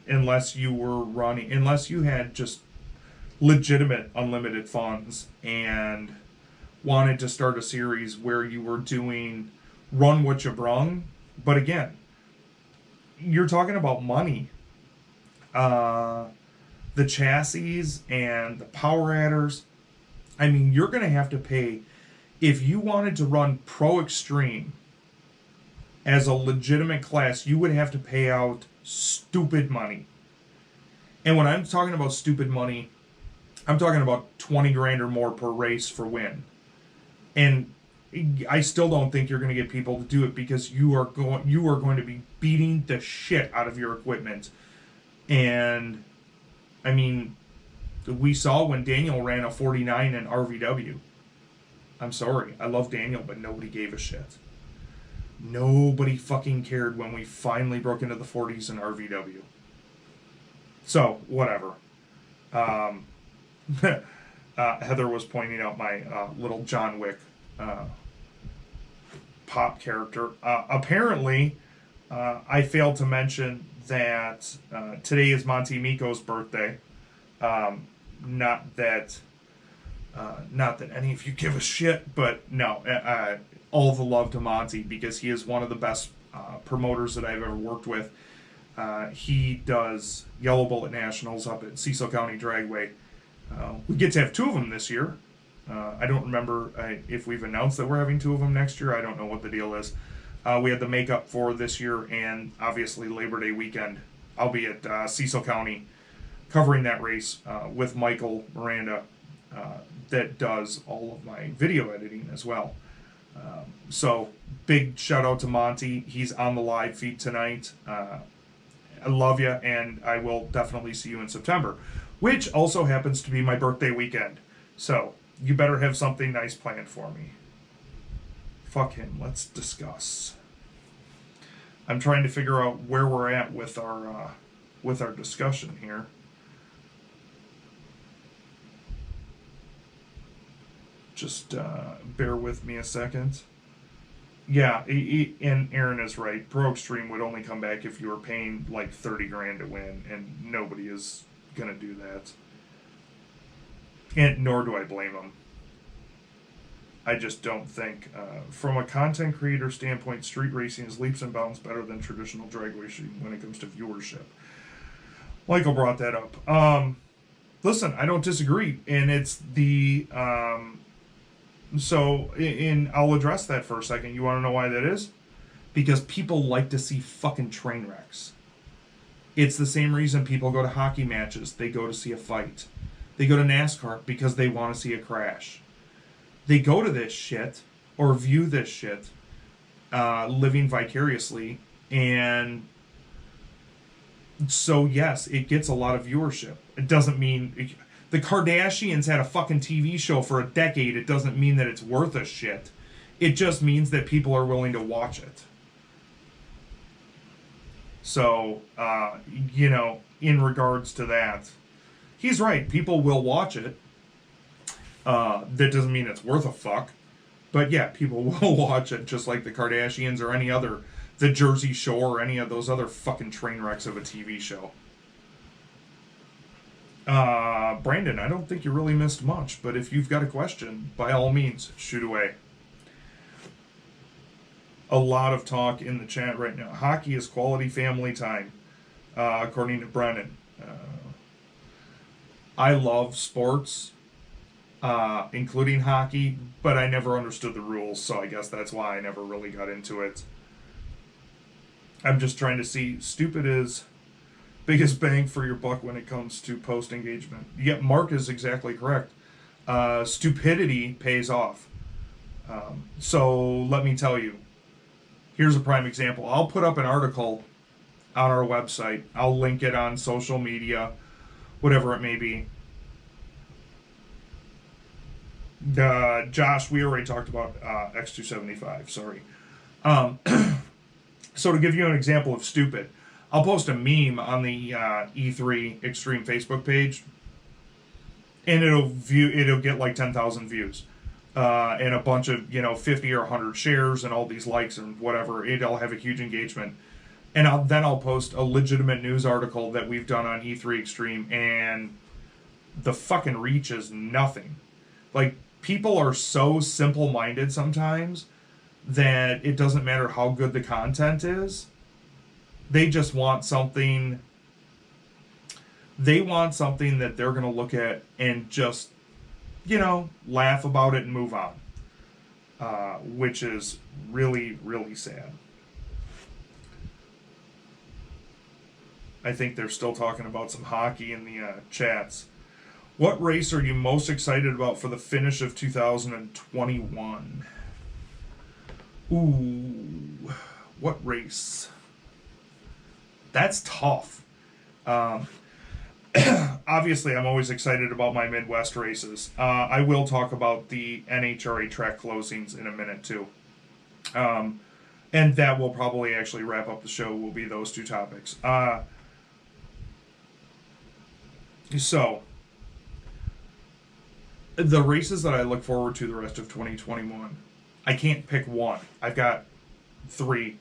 unless you had just legitimate unlimited funds and wanted to start a series where you were doing run what you brung. But again, you're talking about money. The chassis and the power adders. I mean, you're going to have to pay. If you wanted to run Pro Extreme as a legitimate class, you would have to pay out stupid money. And when I'm talking about stupid money, I'm talking about 20 grand or more per race for win. And I still don't think you're going to get people to do it, because you are going to be beating the shit out of your equipment. And I mean, we saw when Daniel ran a 49 in RVW. I'm sorry, I love Daniel, but nobody gave a shit. Nobody fucking cared when we finally broke into the 40s in RVW. So, whatever. Heather was pointing out my little John Wick pop character. Apparently, I failed to mention that today is Monty Miko's birthday. Not that any of you give a shit, but no, all the love to Monty, because he is one of the best promoters that I've ever worked with. He does Yellow Bullet Nationals up at Cecil County Dragway. We get to have 2 of them this year. I don't remember if we've announced that we're having 2 of them next year. I don't know what the deal is. We had the makeup for this year, and obviously Labor Day weekend. I'll be at Cecil County covering that race with Michael Miranda that does all of my video editing as well. So big shout out to Monty. He's on the live feed tonight. I love you, and I will definitely see you in September, which also happens to be my birthday weekend. So you better have something nice planned for me. Fuck him. Let's discuss. I'm trying to figure out where we're at with our discussion here. Just bear with me a second. Yeah, and Aaron is right. Pro Extreme would only come back if you were paying like 30 grand to win, and nobody is gonna do that. And nor do I blame them. I just don't think, from a content creator standpoint, street racing is leaps and bounds better than traditional drag racing when it comes to viewership. Michael brought that up. Listen, I don't disagree, and it's the I'll address that for a second. You want to know why that is? Because people like to see fucking train wrecks. It's the same reason people go to hockey matches. They go to see a fight. They go to NASCAR because they want to see a crash. They go to this shit, or view this shit, living vicariously, and so yes, it gets a lot of viewership. It doesn't mean... The Kardashians had a fucking TV show for a decade. It doesn't mean that it's worth a shit. It just means that people are willing to watch it. So, in regards to that, he's right. People will watch it. That doesn't mean it's worth a fuck. But yeah, people will watch it, just like the Kardashians or any other, the Jersey Shore or any of those other fucking train wrecks of a TV show. Brandon, I don't think you really missed much, but if you've got a question, by all means, shoot away. A lot of talk in the chat right now. Hockey is quality family time, according to Brennan. I love sports, including hockey, but I never understood the rules, so I guess that's why I never really got into it. I'm just trying to see, stupid is biggest bang for your buck when it comes to post-engagement. Yep, Mark is exactly correct. Stupidity pays off. So let me tell you. Here's a prime example. I'll put up an article on our website. I'll link it on social media, whatever it may be. Josh, we already talked about X275, sorry. So to give you an example of stupid, I'll post a meme on the E3 Extreme Facebook page, and it'll get like 10,000 views, and a bunch of 50 or 100 shares and all these likes and whatever. It'll have a huge engagement, and I'll post a legitimate news article that we've done on E3 Extreme, and the fucking reach is nothing. Like, people are so simple-minded sometimes that it doesn't matter how good the content is. They just want something. They want something that they're going to look at and just, laugh about it and move on. Which is really, really sad. I think they're still talking about some hockey in the chats. What race are you most excited about for the finish of 2021? Ooh, what race? That's tough. Obviously, I'm always excited about my Midwest races. I will talk about the NHRA track closings in a minute, too. And that will probably actually wrap up the show, will be those two topics. So, the races that I look forward to the rest of 2021, I can't pick one. I've got 3.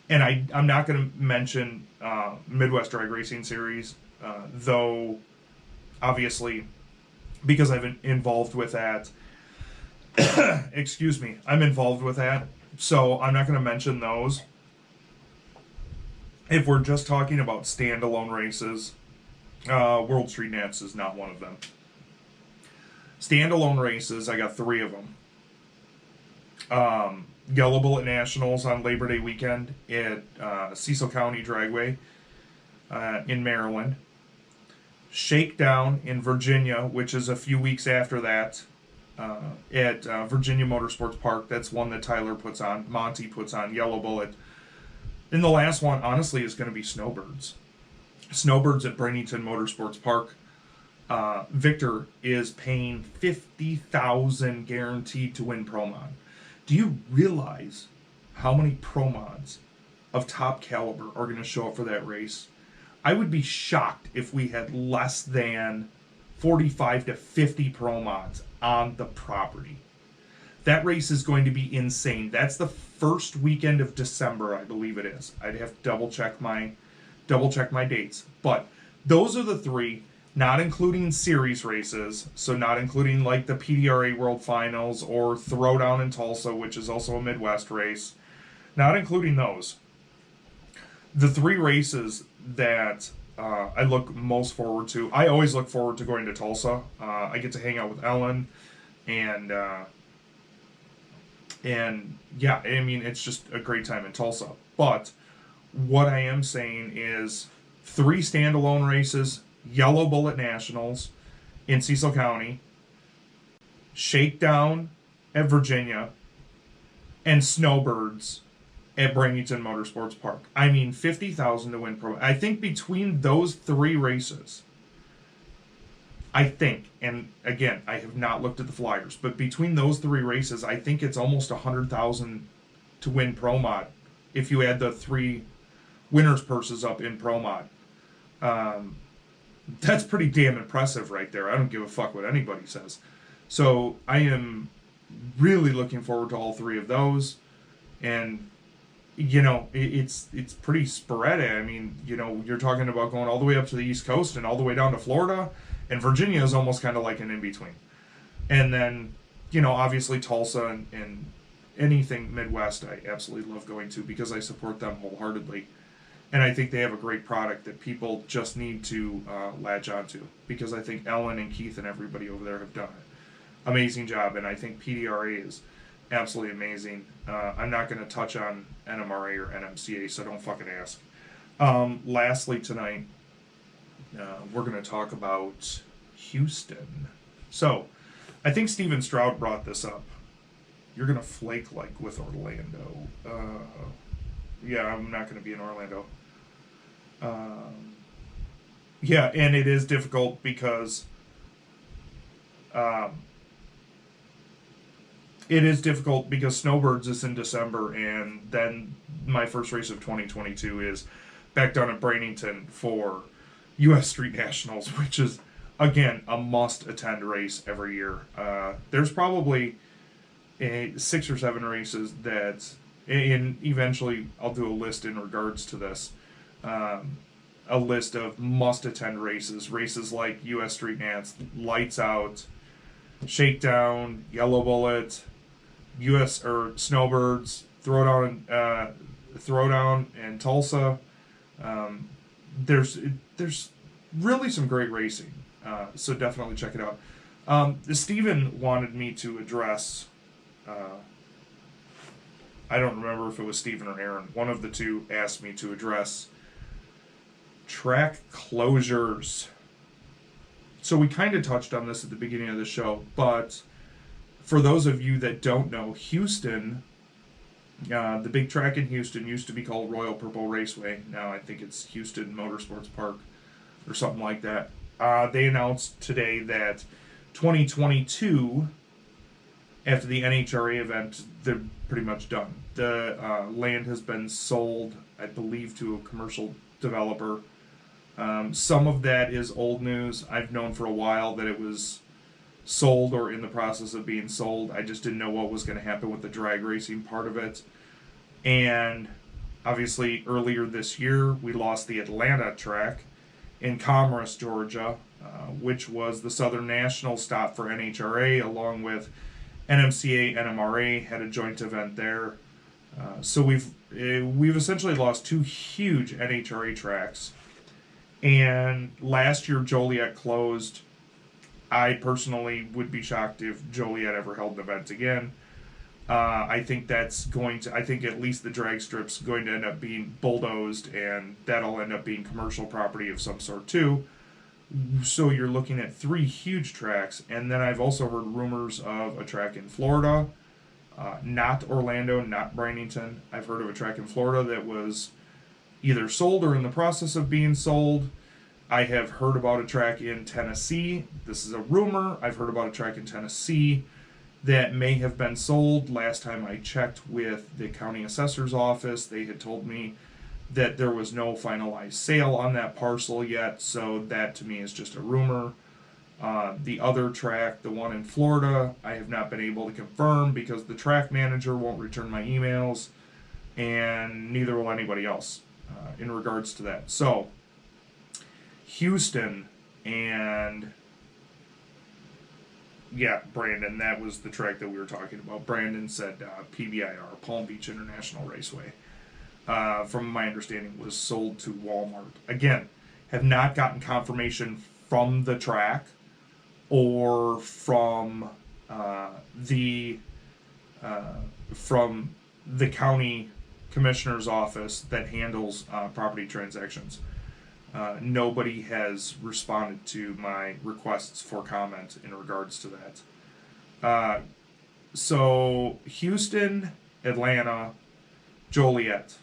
And I'm not going to mention Midwest Drag Racing Series, though, obviously, because I'm involved with that. Excuse me. I'm involved with that, so I'm not going to mention those. if we're just talking about standalone races, World Street Nats is not one of them. Standalone races, I got 3 of them. Yellow Bullet Nationals on Labor Day weekend at Cecil County Dragway in Maryland. Shakedown in Virginia, which is a few weeks after that, at Virginia Motorsports Park. That's one that Tyler puts on, Monty puts on, Yellow Bullet. And the last one, honestly, is going to be Snowbirds. Snowbirds at Bradenton Motorsports Park. Victor is paying $50,000 guaranteed to win Pro Mod. Do you realize how many Pro Mods of top caliber are going to show up for that race? I would be shocked if we had less than 45 to 50 Pro Mods on the property. That race is going to be insane. That's the first weekend of December, I believe it is. I'd have to double check my dates. But those are the 3, not including series races, so not including like the PDRA World Finals or Throwdown in Tulsa, which is also a Midwest race. Not including those. The 3 races that I look most forward to. I always look forward to going to Tulsa. I get to hang out with Ellen, and yeah, I mean, it's just a great time in Tulsa. But what I am saying is 3 standalone races, Yellow Bullet Nationals in Cecil County, Shakedown at Virginia, and Snowbirds at Bradenton Motorsports Park. I mean, $50,000 to win Pro. I think between those 3 races, and again, I have not looked at the flyers, but between those 3 races, I think it's almost $100,000 to win Pro Mod if you add the 3 winners' purses up in Pro Mod. That's pretty damn impressive right there. I don't give a fuck what anybody says. So I am really looking forward to all 3 of those, and you know, it's pretty sporadic. I mean, you know, you're talking about going all the way up to the East Coast and all the way down to Florida, and Virginia is almost kind of like an in-between. And then, you know, obviously Tulsa and anything Midwest I absolutely love going to because I support them wholeheartedly. And I think they have a great product that people just need to latch onto, because I think Ellen and Keith and everybody over there have done an amazing job, and I think PDRA is absolutely amazing. I'm not going to touch on NMRA or NMCA, so don't fucking ask. Lastly tonight, we're going to talk about Houston. So, I think Steven Stroud brought this up. You're going to flake like with Orlando. Yeah, I'm not going to be in Orlando. Yeah, and it is difficult because Snowbirds is in December, and then my first race of 2022 is back down at Bradenton for U.S. Street Nationals, which is, again, a must-attend race every year. There's probably 6 or 7 races that, and eventually I'll do a list in regards to this, a list of must-attend races like U.S. Street Nats, Lights Out, Shakedown, Yellow Bullet, U.S. or Snowbirds, Throwdown, and Tulsa. There's really some great racing, so definitely check it out. Steven wanted me to address. I don't remember if it was Steven or Aaron. One of the two asked me to address track closures. So we kind of touched on this at the beginning of the show, but for those of you that don't know, Houston, the big track in Houston used to be called Royal Purple Raceway. Now I think it's Houston Motorsports Park or something like that. They announced today that 2022, after the NHRA event, they're pretty much done. The land has been sold, I believe, to a commercial developer. Some of that is old news. I've known for a while that it was sold or in the process of being sold. I just didn't know what was going to happen with the drag racing part of it. And obviously earlier this year we lost the Atlanta track in Commerce, Georgia, which was the Southern National stop for NHRA, along with NMCA, NMRA had a joint event there. So we've we've essentially lost two huge NHRA tracks. And last year, Joliet closed. I personally would be shocked if Joliet ever held an event again. I think I think at least the drag strip's going to end up being bulldozed, and that'll end up being commercial property of some sort too. So you're looking at three huge tracks, and then I've also heard rumors of a track in Florida, not Orlando, not Bradenton. I've heard of a track in Florida that was either sold or in the process of being sold. I have heard about a track in Tennessee. This is a rumor. I've heard about a track in Tennessee that may have been sold. Last time I checked with the county assessor's office, they had told me that there was no finalized sale on that parcel yet, so that to me is just a rumor. The other track, the one in Florida, I have not been able to confirm because the track manager won't return my emails, and neither will anybody else in regards to that. So, Houston and Brandon, that was the track that we were talking about. Brandon said PBIR, Palm Beach International Raceway, from my understanding, was sold to Walmart. Again, have not gotten confirmation from the track or from the county commissioner's office that handles property transactions. Nobody has responded to my requests for comment in regards to that. So Houston, Atlanta, Joliet.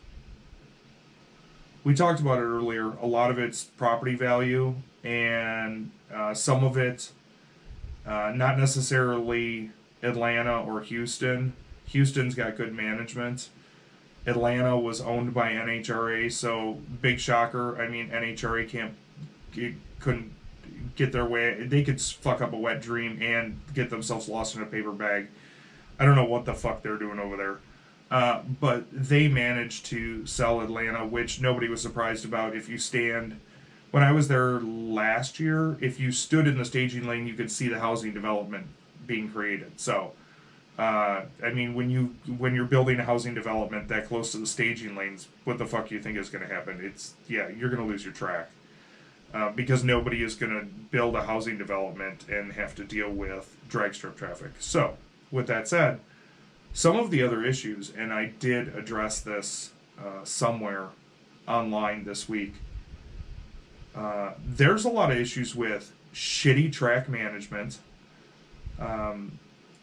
We talked about it earlier. A lot of it's property value, and some of it, not necessarily Atlanta or Houston. Houston's got good management. Atlanta was owned by NHRA, so big shocker. I mean, NHRA couldn't get their way. They could fuck up a wet dream and get themselves lost in a paper bag. I don't know what the fuck they're doing over there. But they managed to sell Atlanta, which nobody was surprised about. If you stand, when I was there last year, if you stood in the staging lane, you could see the housing development being created. So, I mean, when you're building a housing development that close to the staging lanes, what the fuck do you think is going to happen? You're going to lose your track. Because nobody is going to build a housing development and have to deal with drag strip traffic. So, with that said, some of the other issues, and I did address this somewhere online this week, there's a lot of issues with shitty track management,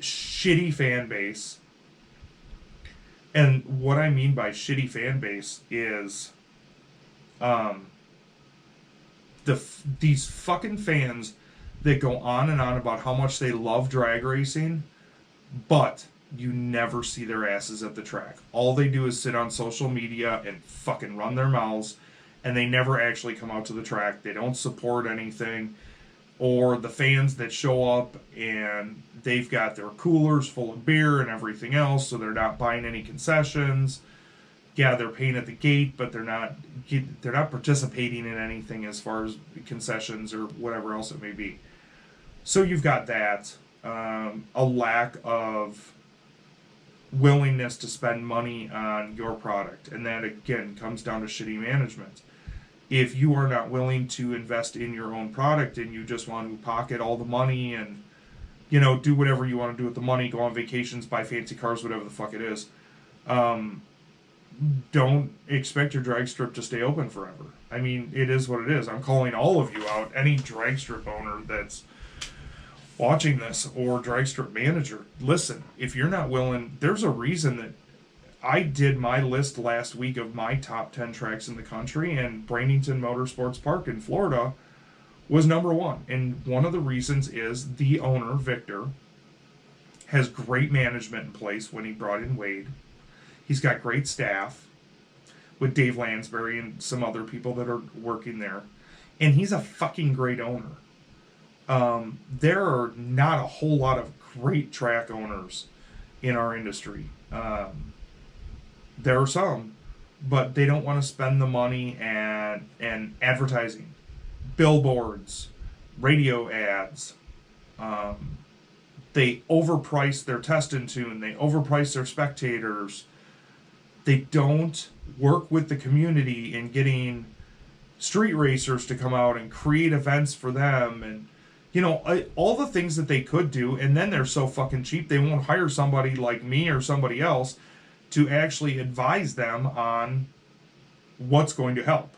shitty fan base. And what I mean by shitty fan base is these fucking fans that go on and on about how much they love drag racing, but you never see their asses at the track. All they do is sit on social media and fucking run their mouths, and they never actually come out to the track. They don't support anything. Or the fans that show up and they've got their coolers full of beer and everything else, so they're not buying any concessions. Yeah, they're paying at the gate, but they're not participating in anything as far as concessions or whatever else it may be. So you've got that, a lack of willingness to spend money on your product, and that again comes down to shitty management. If you are not willing to invest in your own product and you just want to pocket all the money and, do whatever you want to do with the money, go on vacations, buy fancy cars, whatever the fuck it is, don't expect your drag strip to stay open forever. I mean, it is what it is. I'm calling all of you out, any drag strip owner that's watching this or drag strip manager. Listen, if you're not willing, there's a reason that I did my list last week of my top 10 tracks in the country, and Bradenton Motorsports Park in Florida was number one. And one of the reasons is the owner, Victor, has great management in place when he brought in Wade. He's got great staff with Dave Lansbury and some other people that are working there. And he's a fucking great owner. There are not a whole lot of great track owners in our industry. There are some, but they don't want to spend the money and advertising, billboards, radio ads. They overprice their test and tune. They overprice their spectators. They don't work with the community in getting street racers to come out and create events for them, and all the things that they could do. And then they're so fucking cheap they won't hire somebody like me or somebody else to actually advise them on what's going to help.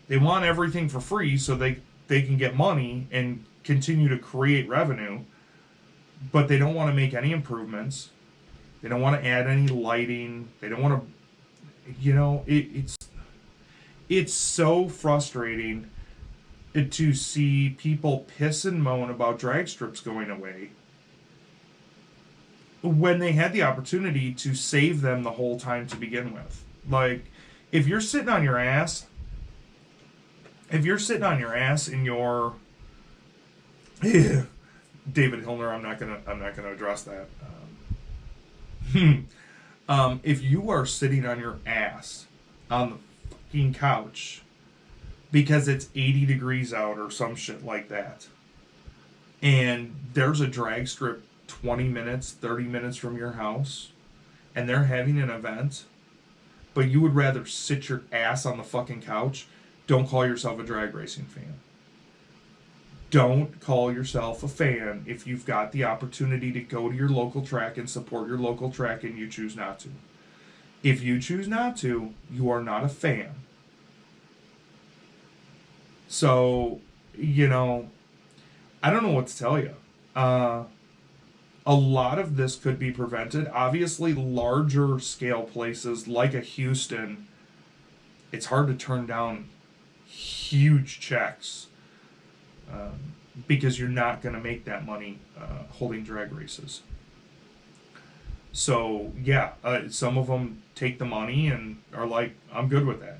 They want everything for free so they can get money and continue to create revenue, but they don't want to make any improvements. They don't want to add any lighting. They don't want to, it's so frustrating to see people piss and moan about drag strips going away when they had the opportunity to save them the whole time to begin with. Like, if you're sitting on your ass in your David Hilner, I'm not gonna address that. If you are sitting on your ass on the fucking couch because it's 80 degrees out or some shit like that, and there's a drag strip 20 minutes, 30 minutes from your house, and they're having an event, but you would rather sit your ass on the fucking couch, don't call yourself a drag racing fan. Don't call yourself a fan if you've got the opportunity to go to your local track and support your local track and you choose not to. If you choose not to, you are not a fan. So, I don't know what to tell you. A lot of this could be prevented. Obviously, larger scale places like a Houston, it's hard to turn down huge checks because you're not going to make that money holding drag races. So, yeah, some of them take the money and are like, I'm good with that.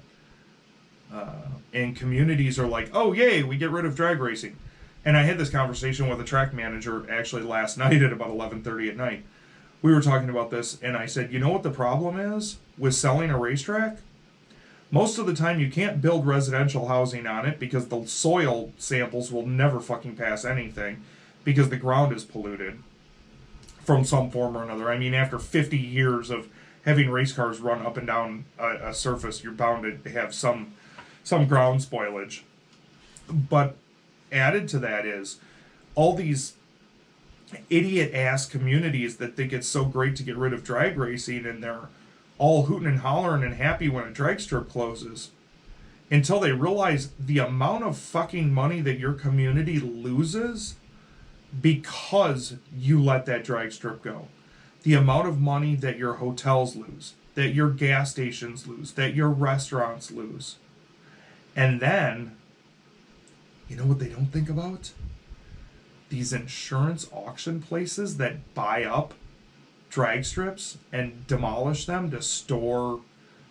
And communities are like, oh, yay, we get rid of drag racing. And I had this conversation with a track manager actually last night at about 11:30 at night. We were talking about this, and I said, you know what the problem is with selling a racetrack? Most of the time you can't build residential housing on it because the soil samples will never fucking pass anything because the ground is polluted from some form or another. I mean, after 50 years of having race cars run up and down a surface, you're bound to have some ground spoilage. But added to that is all these idiot-ass communities that think it's so great to get rid of drag racing, and they're all hooting and hollering and happy when a drag strip closes, until they realize the amount of fucking money that your community loses because you let that drag strip go. The amount of money that your hotels lose, that your gas stations lose, that your restaurants lose. And then, you know what they don't think about? These insurance auction places that buy up drag strips and demolish them to store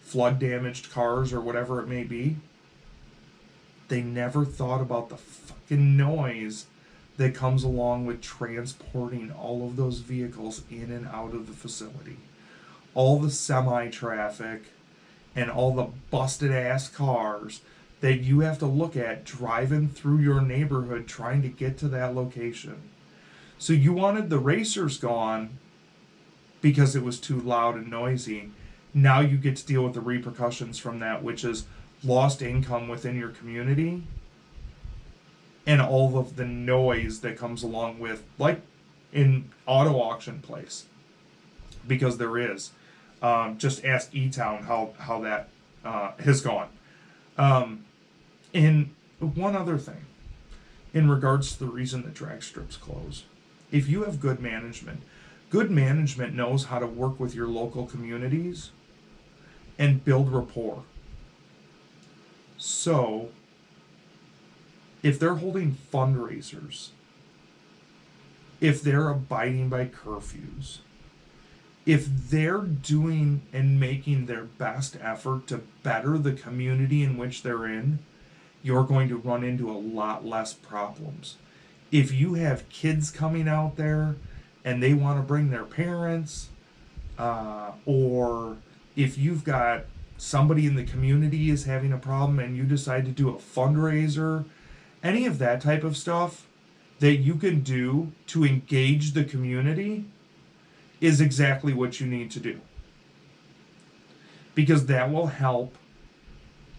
flood damaged cars or whatever it may be. They never thought about the fucking noise that comes along with transporting all of those vehicles in and out of the facility. All the semi-traffic and all the busted ass cars that you have to look at driving through your neighborhood trying to get to that location. So you wanted the racers gone because it was too loud and noisy. Now you get to deal with the repercussions from that, which is lost income within your community and all of the noise that comes along with, like in auto auction place, because there is. Just ask E-Town how that has gone. And one other thing, in regards to the reason that drag strips close, if you have good management knows how to work with your local communities and build rapport. So, if they're holding fundraisers, if they're abiding by curfews, if they're doing and making their best effort to better the community in which they're in, you're going to run into a lot less problems. If you have kids coming out there and they want to bring their parents, or if you've got somebody in the community is having a problem and you decide to do a fundraiser, any of that type of stuff that you can do to engage the community is exactly what you need to do. because that will help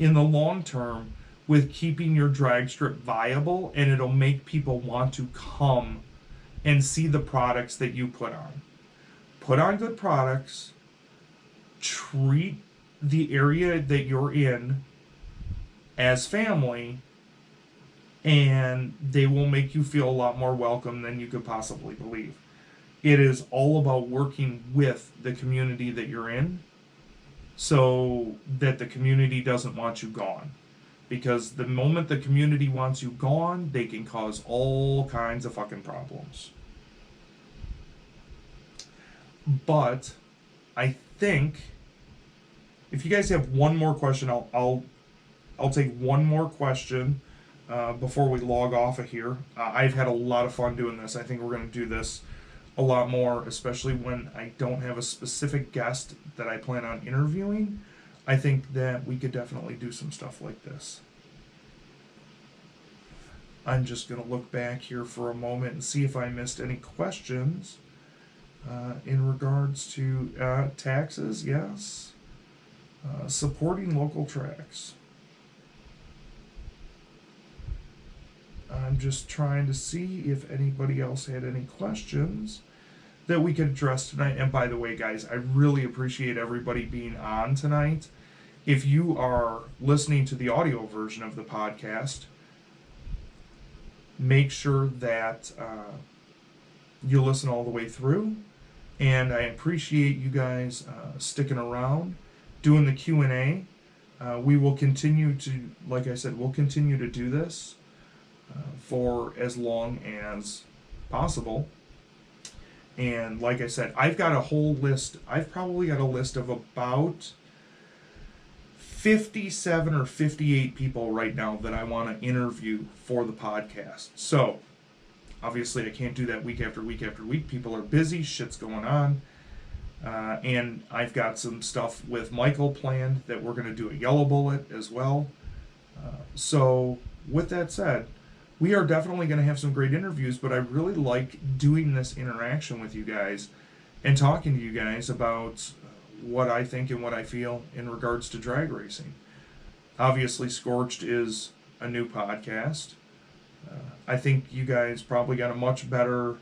in the long term with keeping your drag strip viable, and it'll make people want to come and see the products that you put on. Put on good products, treat the area that you're in as family, and they will make you feel a lot more welcome than you could possibly believe. It is all about working with the community that you're in so that the community doesn't want you gone. Because the moment the community wants you gone, they can cause all kinds of fucking problems. But I think if you guys have one more question, I'll take one more question before we log off of here. I've had a lot of fun doing this. I think we're going to do this a lot more, especially when I don't have a specific guest that I plan on interviewing. I think that we could definitely do some stuff like this. I'm just going to look back here for a moment and see if I missed any questions in regards to taxes. Yes. Supporting local tracks. I'm just trying to see if anybody else had any questions that we could address tonight. And by the way, guys, I really appreciate everybody being on tonight. If you are listening to the audio version of the podcast, make sure that you listen all the way through. And I appreciate you guys sticking around, doing the Q&A. We will continue to, like I said, we'll continue to do this for as long as possible. And like I said, I've got a whole list. I've probably got a list of about 57 or 58 people right now that I want to interview for the podcast. So, obviously I can't do that week after week after week. People are busy, shit's going on. And I've got some stuff with Michael planned that we're going to do a Yellow Bullet as well. So, with that said, we are definitely going to have some great interviews, but I really like doing this interaction with you guys and talking to you guys about what I think and what I feel in regards to drag racing. Obviously, Scorched is a new podcast. I think you guys probably got a much better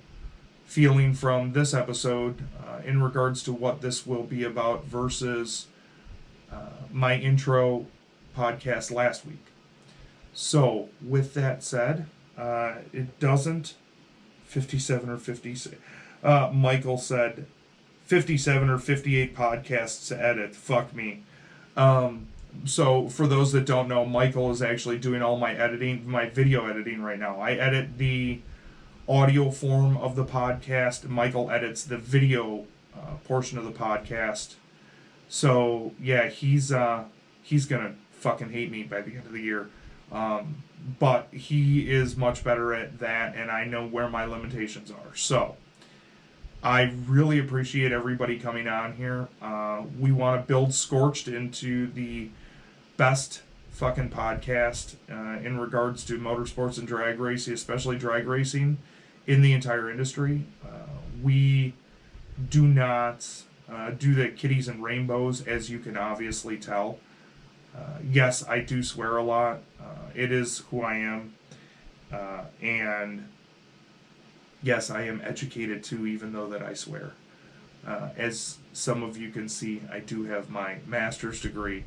feeling from this episode in regards to what this will be about versus my intro podcast last week. So, with that said, it doesn't 57 or 56. Michael said 57 or 58 podcasts to edit. Fuck me. So, for those that don't know, Michael is actually doing all my editing, my video editing right now. I edit the audio form of the podcast. Michael edits the video portion of the podcast. So, yeah, he's gonna fucking hate me by the end of the year. But he is much better at that, and I know where my limitations are. So, I really appreciate everybody coming on here. We want to build Scorched into the best fucking podcast in regards to motorsports and drag racing, especially drag racing in the entire industry. We do not do the kitties and rainbows, as you can obviously tell. Yes, I do swear a lot. It is who I am. And yes, I am educated too, even though that I swear. As some of you can see, I do have my master's degree.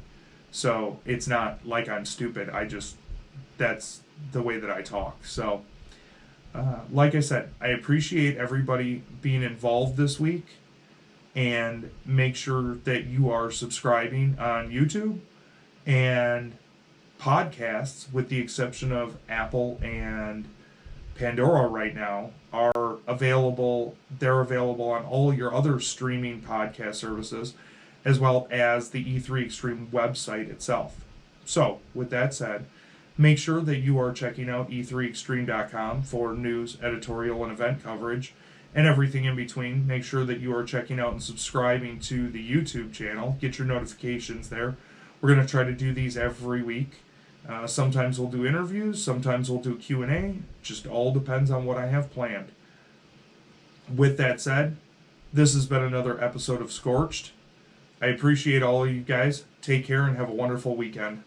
So it's not like I'm stupid. That's the way that I talk. So, like I said, I appreciate everybody being involved this week. And make sure that you are subscribing on YouTube. And podcasts, with the exception of Apple and Pandora right now, are available. They're available on all your other streaming podcast services, as well as the E3 Extreme website itself. So, with that said, make sure that you are checking out e3extreme.com for news, editorial, and event coverage, and everything in between. Make sure that you are checking out and subscribing to the YouTube channel. Get your notifications there. We're going to try to do these every week. Sometimes we'll do interviews. Sometimes we'll do Q&A. Just all depends on what I have planned. With that said, this has been another episode of Scorched. I appreciate all of you guys. Take care and have a wonderful weekend.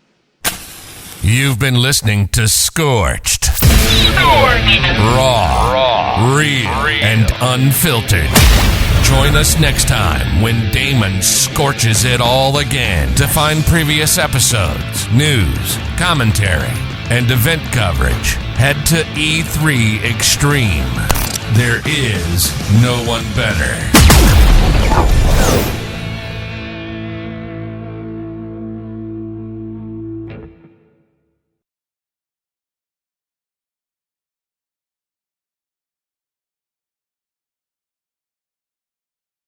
You've been listening to Scorched. Raw, real, and unfiltered. Join us next time when Damon scorches it all again to find previous episodes, news, commentary, and event coverage. Head to E3 Extreme. There is no one better.